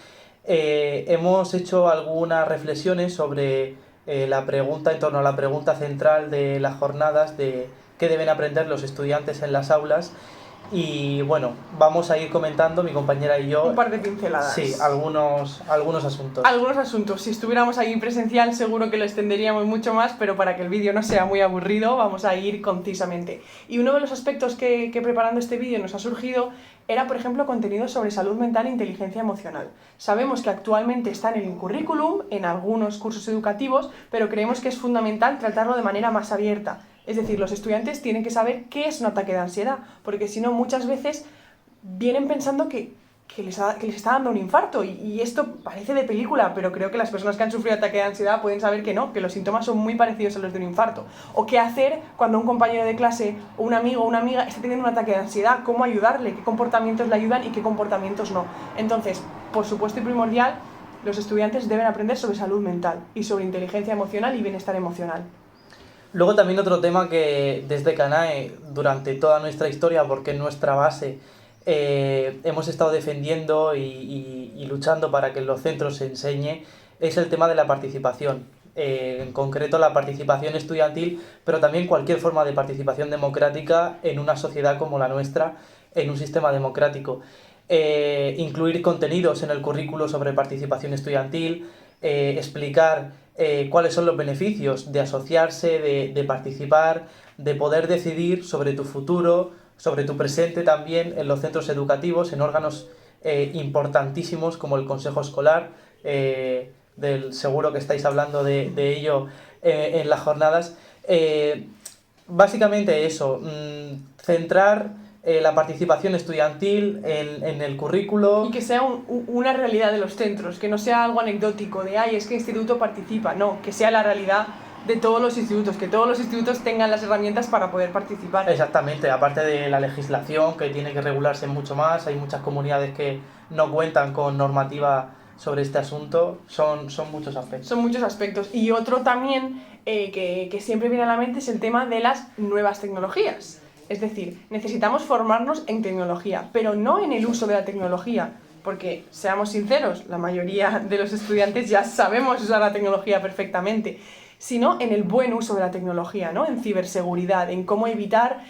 hemos hecho algunas reflexiones sobre la pregunta, en torno a la pregunta central de las jornadas, de qué deben aprender los estudiantes en las aulas. Y bueno, vamos a ir comentando, mi compañera y yo, un par de pinceladas. Sí, algunos asuntos. Algunos asuntos. Si estuviéramos ahí presencial seguro que lo extenderíamos mucho más, pero para que el vídeo no sea muy aburrido vamos a ir concisamente. Y uno de los aspectos que preparando este vídeo nos ha surgido era, por ejemplo, contenido sobre salud mental e inteligencia emocional. Sabemos que actualmente está en el currículum, en algunos cursos educativos, pero creemos que es fundamental tratarlo de manera más abierta. Es decir, los estudiantes tienen que saber qué es un ataque de ansiedad, porque si no, muchas veces vienen pensando que les está dando un infarto, y esto parece de película, pero creo que las personas que han sufrido ataque de ansiedad pueden saber que no, que los síntomas son muy parecidos a los de un infarto. O qué hacer cuando un compañero de clase, o un amigo o una amiga está teniendo un ataque de ansiedad, cómo ayudarle, qué comportamientos le ayudan y qué comportamientos no. Entonces, por supuesto y primordial, los estudiantes deben aprender sobre salud mental y sobre inteligencia emocional y bienestar emocional. Luego también otro tema que desde CANAE, durante toda nuestra historia, porque es nuestra base, hemos estado defendiendo y luchando para que en los centros se enseñe, es el tema de la participación. En concreto la participación estudiantil, pero también cualquier forma de participación democrática en una sociedad como la nuestra, en un sistema democrático. Incluir contenidos en el currículo sobre participación estudiantil, explicar cuáles son los beneficios de asociarse, de participar, de poder decidir sobre tu futuro, sobre tu presente también en los centros educativos, en órganos importantísimos como el Consejo Escolar, seguro que estáis hablando de ello en las jornadas. Básicamente eso, centrar la participación estudiantil en el currículo. Y que sea una realidad de los centros, que no sea algo anecdótico de ¡ay, es que el instituto participa! No, que sea la realidad de todos los institutos, que todos los institutos tengan las herramientas para poder participar. Exactamente, aparte de la legislación que tiene que regularse mucho más, hay muchas comunidades que no cuentan con normativa sobre este asunto, son muchos aspectos. Son muchos aspectos. Y otro también que siempre viene a la mente es el tema de las nuevas tecnologías. Es decir, necesitamos formarnos en tecnología, pero no en el uso de la tecnología, porque, seamos sinceros, la mayoría de los estudiantes ya sabemos usar la tecnología perfectamente, sino en el buen uso de la tecnología, ¿no? En ciberseguridad, en cómo evitar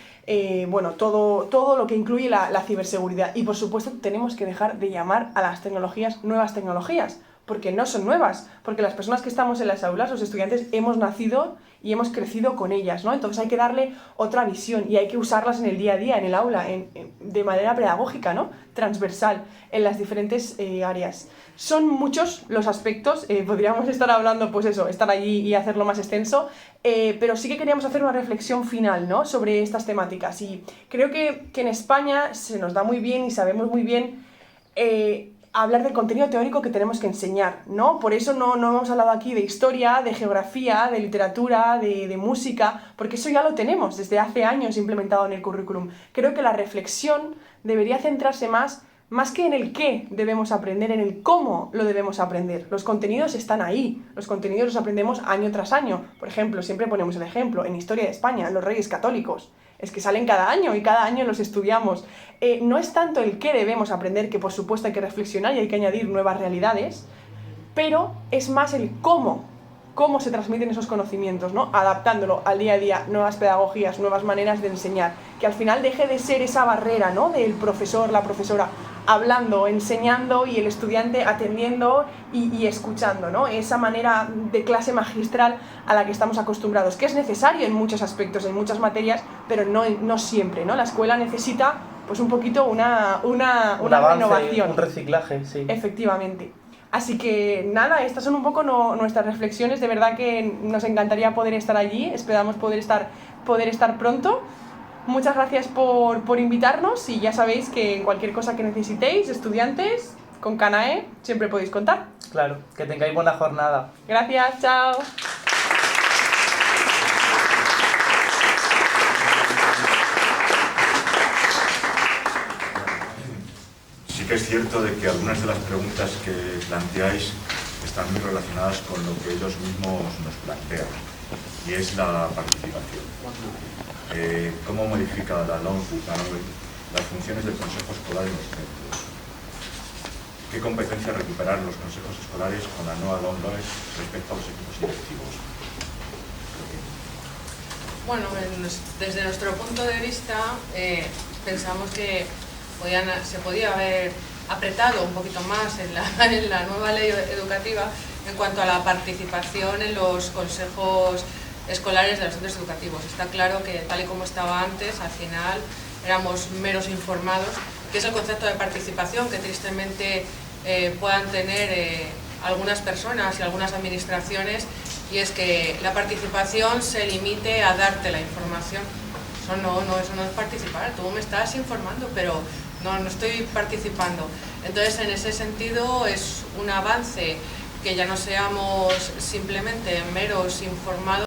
todo lo que incluye la ciberseguridad. Y por supuesto tenemos que dejar de llamar a las tecnologías nuevas tecnologías, porque no son nuevas, porque las personas que estamos en las aulas, los estudiantes, hemos nacido y hemos crecido con ellas, ¿no? Entonces hay que darle otra visión y hay que usarlas en el día a día, en el aula, de manera pedagógica, ¿no? Transversal, en las diferentes áreas. Son muchos los aspectos, podríamos estar hablando, pues eso, estar allí y hacerlo más extenso, pero sí que queríamos hacer una reflexión final, ¿no? Sobre estas temáticas, y creo que en España se nos da muy bien y sabemos muy bien hablar del contenido teórico que tenemos que enseñar, ¿no? Por eso no hemos hablado aquí de historia, de geografía, de literatura, de música, porque eso ya lo tenemos desde hace años implementado en el currículum. Creo que la reflexión debería centrarse más que en el qué debemos aprender, en el cómo lo debemos aprender. Los contenidos están ahí, los contenidos los aprendemos año tras año. Por ejemplo, siempre ponemos el ejemplo, en Historia de España, los Reyes Católicos. es que salen cada año y cada año los estudiamos. No es tanto el qué debemos aprender, que por supuesto hay que reflexionar y hay que añadir nuevas realidades, pero es más el cómo se transmiten esos conocimientos, ¿no? Adaptándolo al día a día, nuevas pedagogías, nuevas maneras de enseñar, que al final deje de ser esa barrera, ¿no? Del profesor, la profesora, hablando, enseñando y el estudiante atendiendo y escuchando, ¿no? Esa manera de clase magistral a la que estamos acostumbrados, que es necesario en muchos aspectos, en muchas materias, pero no siempre, ¿no? La escuela necesita pues un poquito una avance, renovación. un reciclaje, sí. Efectivamente. Así que nada, estas son un poco nuestras reflexiones, de verdad que nos encantaría poder estar allí, esperamos poder estar pronto. Muchas gracias por invitarnos y ya sabéis que en cualquier cosa que necesitéis, estudiantes, con Canae siempre podéis contar. Claro, que tengáis buena jornada. Gracias, chao. Sí que es cierto de que algunas de las preguntas que planteáis están muy relacionadas con lo que ellos mismos nos plantean, y es la participación. ¿Cómo modifica la LOMLOE las funciones del Consejo Escolar en los centros? ¿Qué competencia recuperar los consejos escolares con la nueva LOMLOE respecto a los equipos directivos? Bueno, desde nuestro punto de vista pensamos que se podía haber apretado un poquito más en la nueva ley educativa en cuanto a la participación en los consejos escolares de los centros educativos. Está claro que tal y como estaba antes, al final éramos meros informados, que es el concepto de participación que tristemente puedan tener algunas personas y algunas administraciones, y es que la participación se limite a darte la información. Eso no es participar, tú me estás informando, pero no estoy participando. Entonces, en ese sentido, es un avance que ya no seamos simplemente meros informados,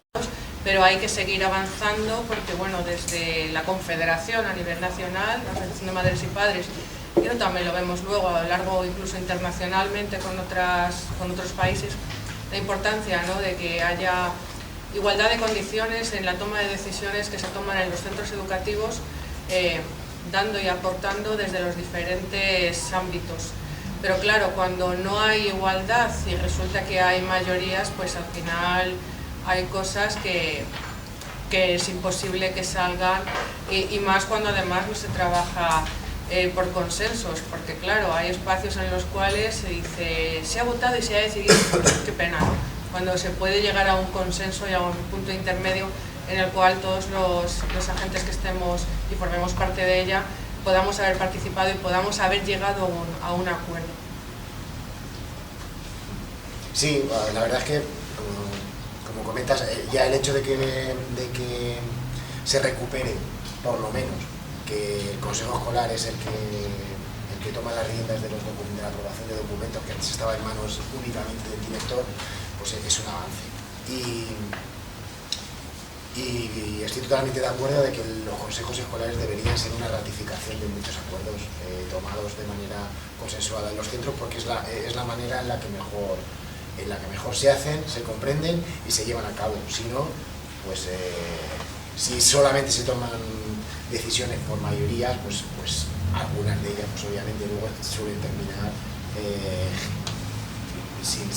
pero hay que seguir avanzando porque, bueno, desde la Confederación a nivel nacional, la Asociación de Madres y Padres, y también lo vemos luego a lo largo, incluso internacionalmente con otros países, la importancia, ¿no?, de que haya igualdad de condiciones en la toma de decisiones que se toman en los centros educativos, dando y aportando desde los diferentes ámbitos. Pero claro, cuando no hay igualdad y resulta que hay mayorías, pues al final hay cosas que es imposible que salgan, y más cuando además no se trabaja por consensos, porque claro, hay espacios en los cuales se dice, se ha votado y se ha decidido, qué pena, ¿no?, cuando se puede llegar a un consenso y a un punto intermedio en el cual todos los agentes que estemos y formemos parte de ella podamos haber participado y podamos haber llegado a un acuerdo. Sí, la verdad es que, como comentas, ya el hecho de que se recupere, por lo menos, que el Consejo Escolar es el que toma las riendas de la aprobación de documentos, que antes estaba en manos únicamente del director, pues es un avance. Y estoy totalmente de acuerdo de que los consejos escolares deberían ser una ratificación de muchos acuerdos tomados de manera consensuada en los centros, porque es la manera en la que mejor se hacen, se comprenden y se llevan a cabo. Si no, pues si solamente se toman decisiones por mayoría, pues algunas de ellas, pues obviamente luego suelen terminar sin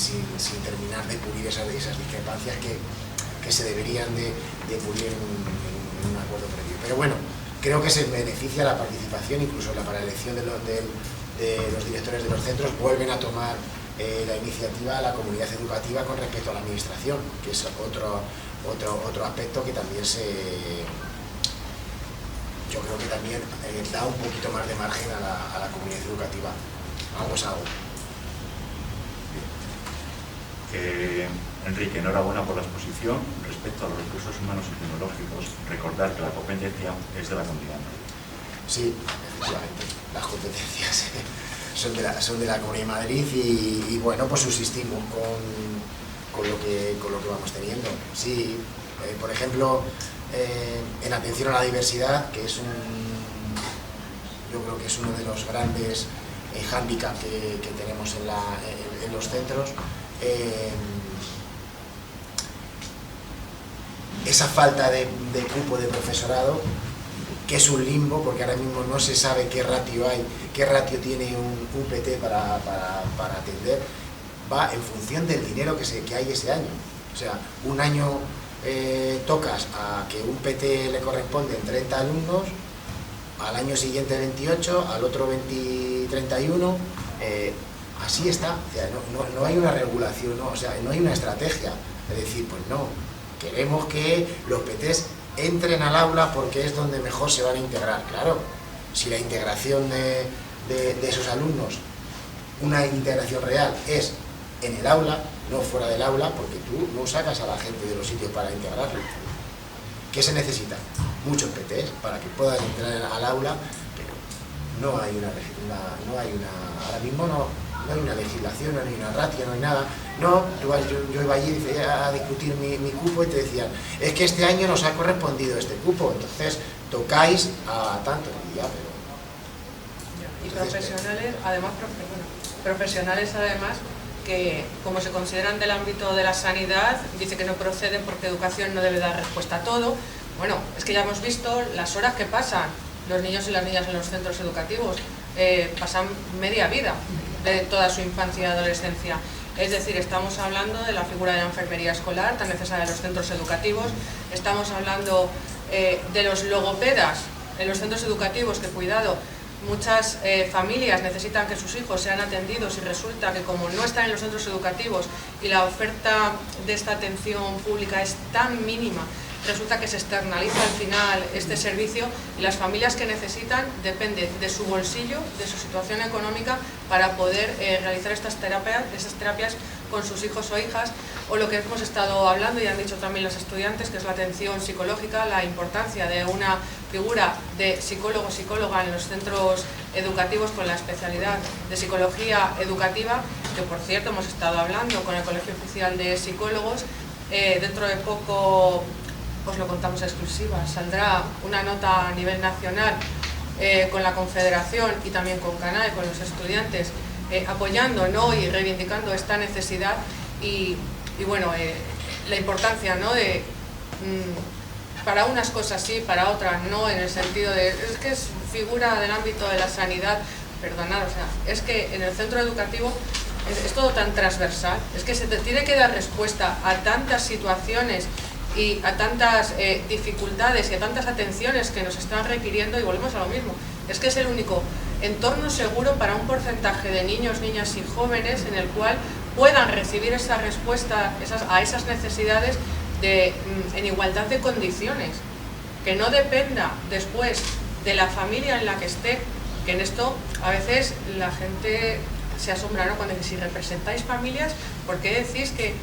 terminar de pulir esas discrepancias que se deberían de pulir en un acuerdo previo. Pero bueno, creo que se beneficia la participación, incluso para la elección de los directores de los centros. Vuelven a tomar la iniciativa a la comunidad educativa con respecto a la administración, que es otro aspecto que también yo creo que también da un poquito más de margen a la comunidad educativa. Algo es algo. Enrique, enhorabuena por la exposición. Respecto a los recursos humanos y tecnológicos, recordar que la competencia es de la Comunidad de Madrid. Sí, efectivamente, las competencias son de la Comunidad de Madrid y bueno, pues subsistimos con lo que vamos teniendo. Sí, por ejemplo, en atención a la diversidad, que yo creo que es uno de los grandes hándicaps que tenemos en los centros. Esa falta de cupo de profesorado que es un limbo, porque ahora mismo no se sabe qué ratio hay, qué ratio tiene un PT para atender, va en función del dinero que hay ese año. O sea, un año tocas a que un PT le corresponden 30 alumnos, al año siguiente 28, al otro 31, así está. O sea, no hay una regulación, ¿no? O sea, no hay una estrategia de decir, pues no, queremos que los PTs entren al aula porque es donde mejor se van a integrar. Claro, si la integración de esos alumnos, una integración real, es en el aula, no fuera del aula, porque tú no sacas a la gente de los sitios para integrarlo. ¿Qué se necesita? Muchos PTs para que puedan entrar al aula, pero no hay ahora mismo no hay una legislación, no hay una ratio, no hay nada. No, yo iba allí a discutir mi cupo y te decían, es que este año nos ha correspondido este cupo, entonces tocáis a tanto. Y ya, pero... Y profesionales, además, profesionales además, que como se consideran del ámbito de la sanidad, dice que no proceden porque educación no debe dar respuesta a todo. Bueno, es que ya hemos visto las horas que pasan los niños y las niñas en los centros educativos, pasan media vida de toda su infancia y adolescencia. Es decir, estamos hablando de la figura de la enfermería escolar, tan necesaria en los centros educativos, estamos hablando de los logopedas en los centros educativos, que cuidado, muchas familias necesitan que sus hijos sean atendidos y resulta que como no están en los centros educativos y la oferta de esta atención pública es tan mínima, resulta que se externaliza al final este servicio y las familias que necesitan dependen de su bolsillo, de su situación económica para poder realizar estas terapias con sus hijos o hijas, o lo que hemos estado hablando y han dicho también los estudiantes, que es la atención psicológica, la importancia de una figura de psicólogo o psicóloga en los centros educativos con la especialidad de psicología educativa, que por cierto hemos estado hablando con el Colegio Oficial de Psicólogos. Dentro de poco os lo contamos exclusiva, saldrá una nota a nivel nacional con la Confederación y también con CANAE, con los estudiantes, apoyando, ¿no?, y reivindicando esta necesidad y bueno, la importancia, ¿no?, de para unas cosas sí, para otras no, en el sentido de, es que es figura del ámbito de la sanidad, perdonad, o sea, es que en el centro educativo es todo tan transversal, es que se te tiene que dar respuesta a tantas situaciones y a tantas dificultades y a tantas atenciones que nos están requiriendo, y volvemos a lo mismo, es que es el único entorno seguro para un porcentaje de niños, niñas y jóvenes en el cual puedan recibir esa respuesta a esas necesidades en igualdad de condiciones, que no dependa después de la familia en la que esté, que en esto a veces la gente se asombra, ¿no?, cuando dice, si representáis familias, ¿por qué decís que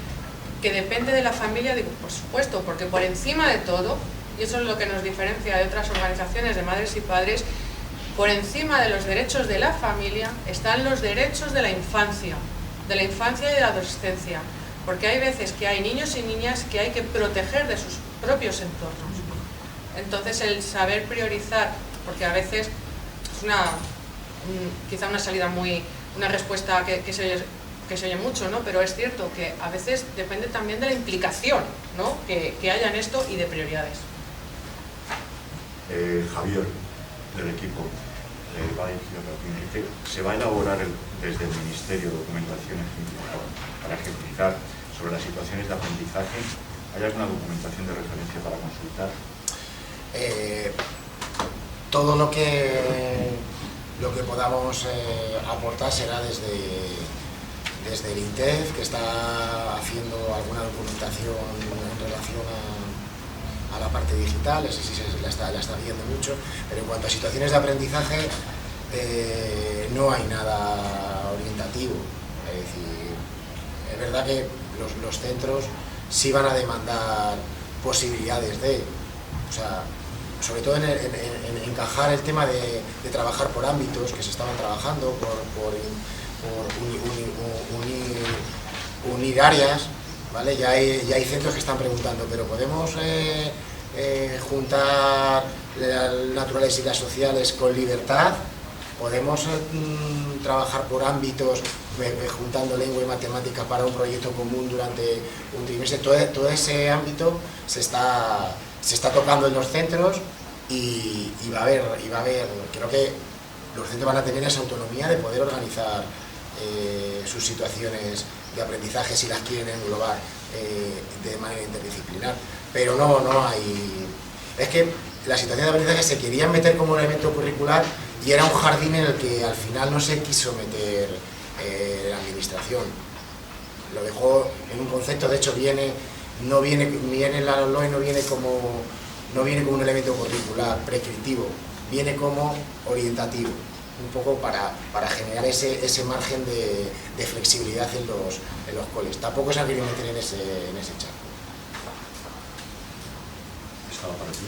depende de la familia? Digo, por supuesto, porque por encima de todo, y eso es lo que nos diferencia de otras organizaciones de madres y padres, por encima de los derechos de la familia están los derechos de la infancia y de la adolescencia, porque hay veces que hay niños y niñas que hay que proteger de sus propios entornos. Entonces el saber priorizar, porque a veces es quizá una salida una respuesta que se oye mucho, ¿no?, pero es cierto que a veces depende también de la implicación, ¿no?, que haya en esto y de prioridades. Javier, del equipo, va dirigido a Enrique. Se va a elaborar desde el Ministerio documentación para ejemplificar sobre las situaciones de aprendizaje. ¿Hay alguna documentación de referencia para consultar? Todo lo que podamos aportar será desde el INTEF, que está haciendo alguna documentación en relación a la parte digital, ese sí la está viendo mucho, pero en cuanto a situaciones de aprendizaje no hay nada orientativo. Es decir, es verdad que los centros sí van a demandar posibilidades o sea, sobre todo en encajar el tema de trabajar por ámbitos que se estaban trabajando, por unir áreas, ¿vale? Ya hay centros que están preguntando, pero ¿podemos juntar las naturales y las sociales con libertad? ¿Podemos trabajar por ámbitos juntando lengua y matemáticas para un proyecto común durante un trimestre? Todo ese ámbito se está tocando en los centros y va a haber, creo que los centros van a tener esa autonomía de poder organizar sus situaciones de aprendizaje si las quieren englobar de manera interdisciplinar, pero no hay... Es que la situación de aprendizaje se quería meter como un elemento curricular y era un jardín en el que al final no se quiso meter la administración. Lo dejó en un concepto, de hecho no viene la LOE, no viene como un elemento curricular prescriptivo, viene como orientativo, un poco para generar ese margen de flexibilidad en los coles. Tampoco se ha querido meter en ese charco. Estaba para ti.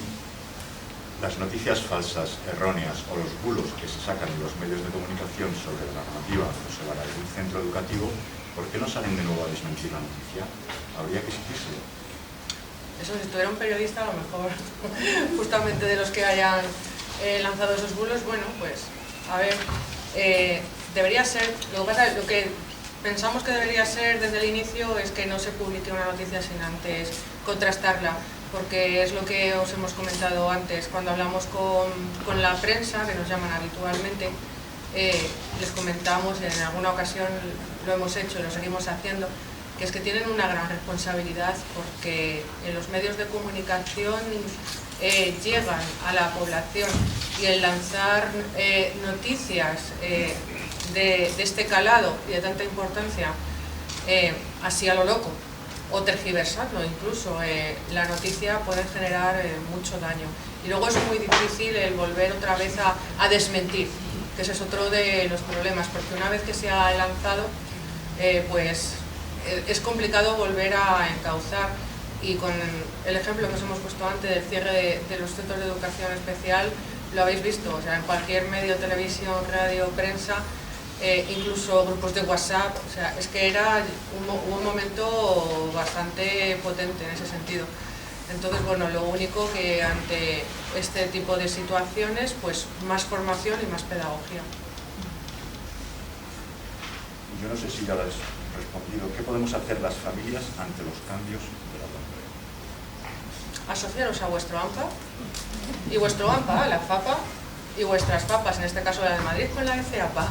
Las noticias falsas, erróneas o los bulos que se sacan de los medios de comunicación sobre la normativa o sobre la del centro educativo, ¿por qué no salen de nuevo a desmentir la noticia? Habría que exigirse. Eso, si tuviera un periodista, a lo mejor, justamente de los que hayan lanzado esos bulos, bueno, pues, a ver, debería ser, lo que pensamos que debería ser desde el inicio es que no se publique una noticia sin antes contrastarla, porque es lo que os hemos comentado antes, cuando hablamos con la prensa, que nos llaman habitualmente, les comentamos, en alguna ocasión lo hemos hecho y lo seguimos haciendo, que es que tienen una gran responsabilidad porque en los medios de comunicación llegan a la población y el lanzar noticias de este calado y de tanta importancia así a lo loco, o tergiversarlo incluso, la noticia puede generar mucho daño. Y luego es muy difícil el volver otra vez a desmentir, que ese es otro de los problemas, porque una vez que se ha lanzado, pues es complicado volver a encauzar. Y con el ejemplo que os hemos puesto antes del cierre de los centros de educación especial, lo habéis visto, o sea, en cualquier medio, televisión, radio, prensa, incluso grupos de WhatsApp, o sea, es que era un momento bastante potente en ese sentido. Entonces, bueno, lo único que ante este tipo de situaciones, pues más formación y más pedagogía. Yo no sé si ya lo has respondido. ¿Qué podemos hacer las familias ante los cambios de la LOE? Asociaros a vuestro AMPA y vuestro AMPA, la FAPA, y vuestras FAPAs, en este caso la de Madrid con la FAPA.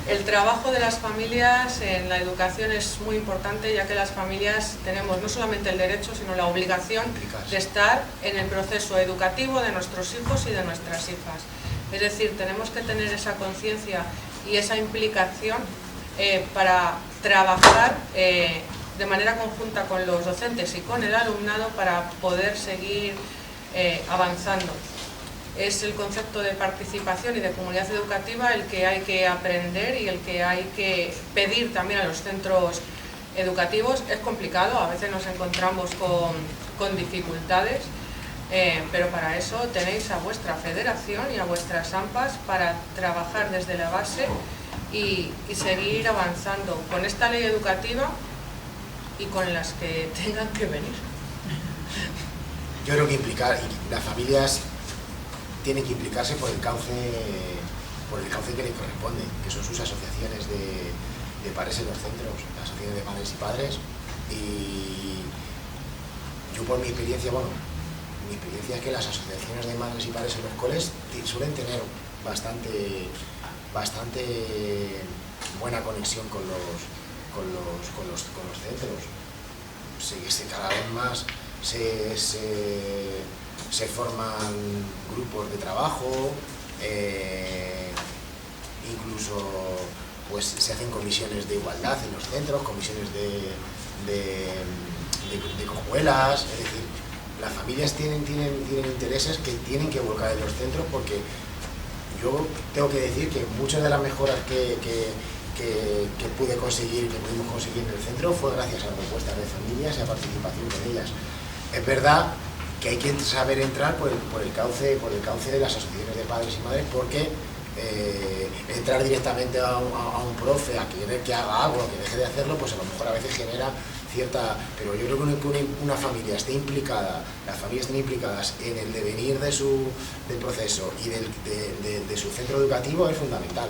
El trabajo de las familias en la educación es muy importante, ya que las familias tenemos no solamente el derecho, sino la obligación de estar en el proceso educativo de nuestros hijos y de nuestras hijas. Es decir, tenemos que tener esa conciencia y esa implicación para trabajar de manera conjunta con los docentes y con el alumnado para poder seguir avanzando. Es el concepto de participación y de comunidad educativa el que hay que aprender y el que hay que pedir también a los centros educativos. Es complicado, a veces nos encontramos con dificultades, pero para eso tenéis a vuestra federación y a vuestras AMPAs para trabajar desde la base y seguir avanzando con esta ley educativa y con las que tengan que venir. Yo creo que implicar, y las familias tienen que implicarse por el cauce que les corresponde, que son sus asociaciones de padres en los centros, las asociaciones de madres y padres. Y yo, por mi experiencia, es que las asociaciones de madres y padres en los coles suelen tener bastante buena conexión con los centros. Cada vez más se forman grupos de trabajo, incluso pues se hacen comisiones de igualdad en los centros, comisiones de cojuelas. Es decir, las familias tienen intereses que tienen que volcar en los centros, porque yo tengo que decir que muchas de las mejoras que pudimos conseguir en el centro fue gracias a propuestas de familias y a participación con ellas. Es verdad que hay que saber entrar por el cauce de las asociaciones de padres y madres, porque entrar directamente a un profe a querer que haga algo, a que deje de hacerlo, pues a lo mejor a veces genera cierta... Pero yo creo que una familia esté implicada, las familias estén implicadas en el devenir del proceso y de su centro educativo es fundamental,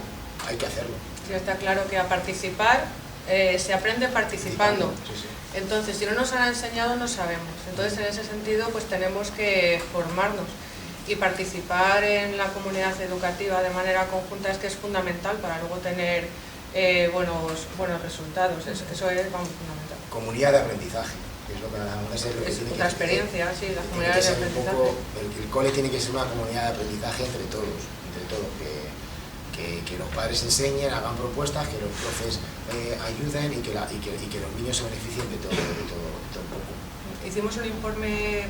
hay que hacerlo. Sí, está claro que a participar se aprende participando. Sí. Entonces, si no nos han enseñado, no sabemos. Entonces, en ese sentido, pues tenemos que formarnos. y participar en la comunidad educativa de manera conjunta es que es fundamental para luego tener buenos resultados. Eso es fundamental. Comunidad de aprendizaje, que es lo que es otra experiencia, sí, las comunidades de aprendizaje. El cole tiene que ser una comunidad de aprendizaje entre todos, que los padres enseñen, hagan propuestas, que los profes ayuden y que los niños se beneficien de todo un poco. Hicimos un informe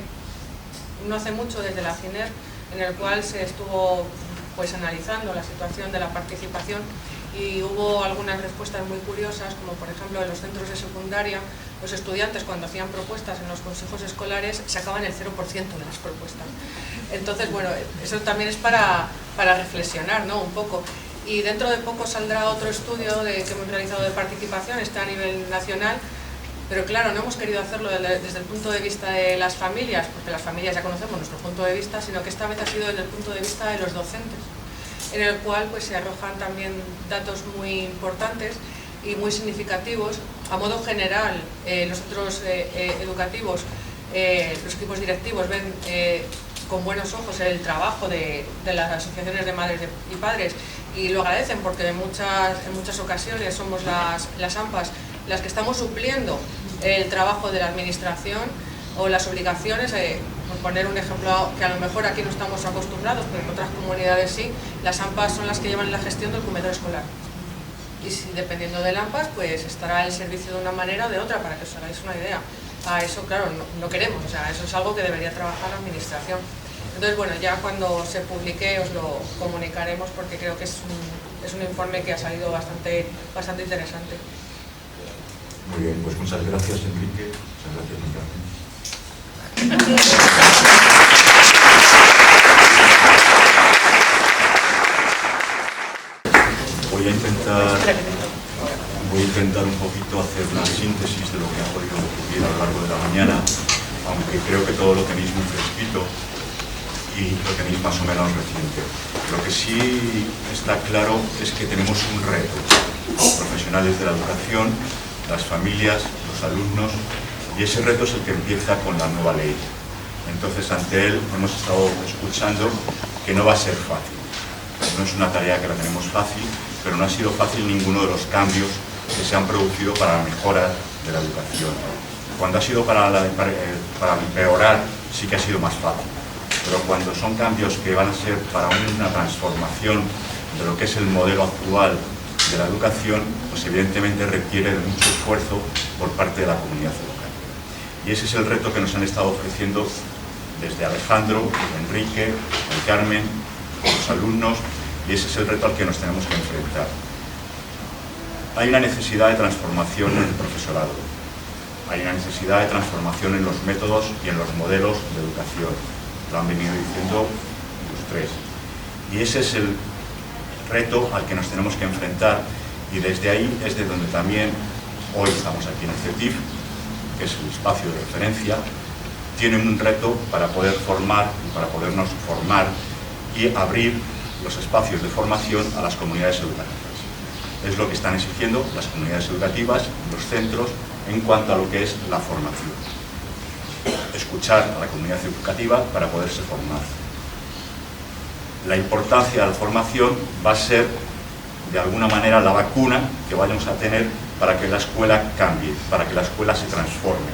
no hace mucho desde la CINER en el cual se estuvo analizando la situación de la participación y hubo algunas respuestas muy curiosas, como por ejemplo en los centros de secundaria los estudiantes cuando hacían propuestas en los consejos escolares sacaban el 0% de las propuestas. Entonces, bueno, eso también es para reflexionar, ¿no? Un poco. Y dentro de poco saldrá otro estudio que hemos realizado de participación, está a nivel nacional, pero claro, no hemos querido hacerlo desde el punto de vista de las familias, porque las familias ya conocemos nuestro punto de vista, sino que esta vez ha sido desde el punto de vista de los docentes, en el cual se arrojan también datos muy importantes y muy significativos. A modo general, los centros educativos, los equipos directivos ven con buenos ojos el trabajo de las asociaciones de madres y padres y lo agradecen porque en muchas ocasiones somos las AMPAs las que estamos supliendo el trabajo de la administración o las obligaciones. Por poner un ejemplo que a lo mejor aquí no estamos acostumbrados, pero en otras comunidades sí, las AMPAs son las que llevan la gestión del comedor escolar. Y si dependiendo del AMPAs, pues estará el servicio de una manera o de otra, para que os hagáis una idea. A eso, claro, no queremos, o sea, eso es algo que debería trabajar la administración. Entonces, bueno, ya cuando se publique os lo comunicaremos porque creo que es un informe que ha salido bastante interesante. Muy bien, pues muchas gracias, Enrique. Muchas gracias, Carmen. Voy a intentar un poquito hacer una síntesis de lo que ha podido ocurrir a lo largo de la mañana, aunque creo que todo lo tenéis muy fresquito y lo tenéis más o menos reciente. Lo que sí está claro es que tenemos un reto. Los profesionales de la educación, las familias, los alumnos, y ese reto es el que empieza con la nueva ley. Entonces, ante él hemos estado escuchando que no va a ser fácil. No es una tarea que la tenemos fácil, pero no ha sido fácil ninguno de los cambios que se han producido para la mejora de la educación. Cuando ha sido para empeorar, sí que ha sido más fácil. Pero cuando son cambios que van a ser para una transformación de lo que es el modelo actual de la educación, pues evidentemente requiere de mucho esfuerzo por parte de la comunidad educativa. Y ese es el reto que nos han estado ofreciendo desde Alejandro, Enrique, Carmen, los alumnos, y ese es el reto al que nos tenemos que enfrentar. Hay una necesidad de transformación en el profesorado, hay una necesidad de transformación en los métodos y en los modelos de educación. Lo han venido diciendo los tres. Y ese es el reto al que nos tenemos que enfrentar, y desde ahí es de donde también hoy estamos aquí en el CETIF, que es el espacio de referencia, tiene un reto para poder formar y para podernos formar y abrir los espacios de formación a las comunidades educativas. Es lo que están exigiendo las comunidades educativas, los centros, en cuanto a lo que es la formación. Escuchar a la comunidad educativa para poderse formar. La importancia de la formación va a ser, de alguna manera, la vacuna que vayamos a tener para que la escuela cambie, para que la escuela se transforme.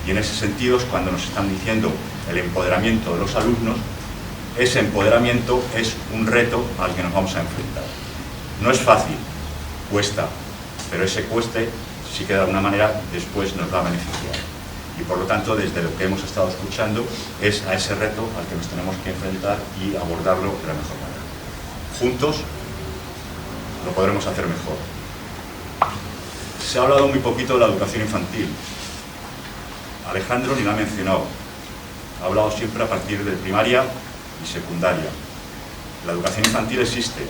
Y en ese sentido es cuando nos están diciendo el empoderamiento de los alumnos. Ese empoderamiento es un reto al que nos vamos a enfrentar. No es fácil, cuesta, pero ese cueste sí que de alguna manera después nos va a beneficiar. Y por lo tanto, desde lo que hemos estado escuchando, es a ese reto al que nos tenemos que enfrentar y abordarlo de la mejor manera. Juntos lo podremos hacer mejor. Se ha hablado muy poquito de la educación infantil. Alejandro ni la ha mencionado. Ha hablado siempre a partir de primaria y secundaria. La educación infantil existe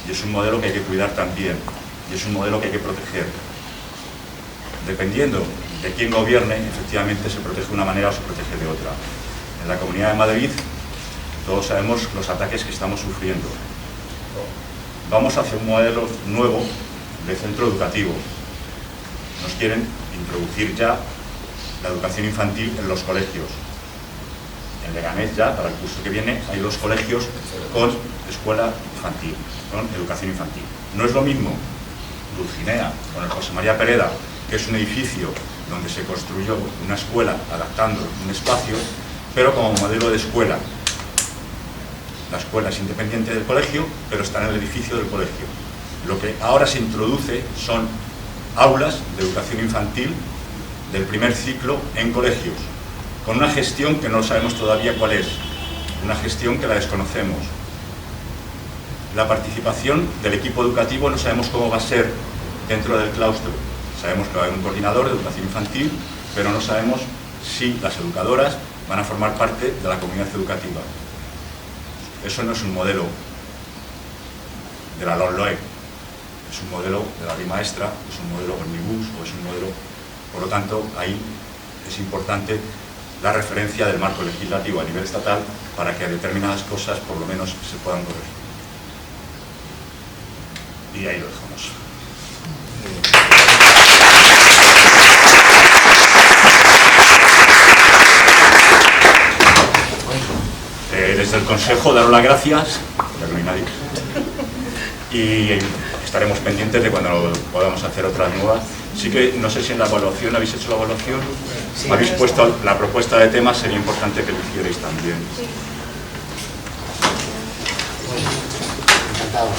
y es un modelo que hay que cuidar también, y es un modelo que hay que proteger. Dependiendo de quién gobierne, efectivamente se protege de una manera o se protege de otra. En la Comunidad de Madrid todos sabemos los ataques que estamos sufriendo. Vamos hacia un modelo nuevo de centro educativo. Nos quieren introducir ya la educación infantil en los colegios. En Leganés ya, para el curso que viene, hay 2 colegios con escuela infantil, con educación infantil. No es lo mismo Dulcinea con el José María Pereda, que es un edificio donde se construyó una escuela adaptando un espacio, pero como modelo de escuela. La escuela es independiente del colegio, pero está en el edificio del colegio. Lo que ahora se introduce son aulas de educación infantil del primer ciclo en colegios, con una gestión que no sabemos todavía cuál es, una gestión que la desconocemos. La participación del equipo educativo no sabemos cómo va a ser dentro del claustro. Sabemos que va a haber un coordinador de educación infantil, pero no sabemos si las educadoras van a formar parte de la comunidad educativa. Eso no es un modelo de la LOMLOE, es un modelo de la ley maestra, es un modelo omnibus o es un modelo... Por lo tanto, ahí es importante la referencia del marco legislativo a nivel estatal para que determinadas cosas por lo menos se puedan corregir. Y ahí lo dejamos. Desde el Consejo, daros las gracias, ya que no hay nadie, y estaremos pendientes de cuando podamos hacer otras nuevas. Sí que, no sé si en la evaluación, ¿habéis hecho la evaluación? Sí, habéis puesto la propuesta de temas, sería importante que lo hicierais también. Sí. Encantado.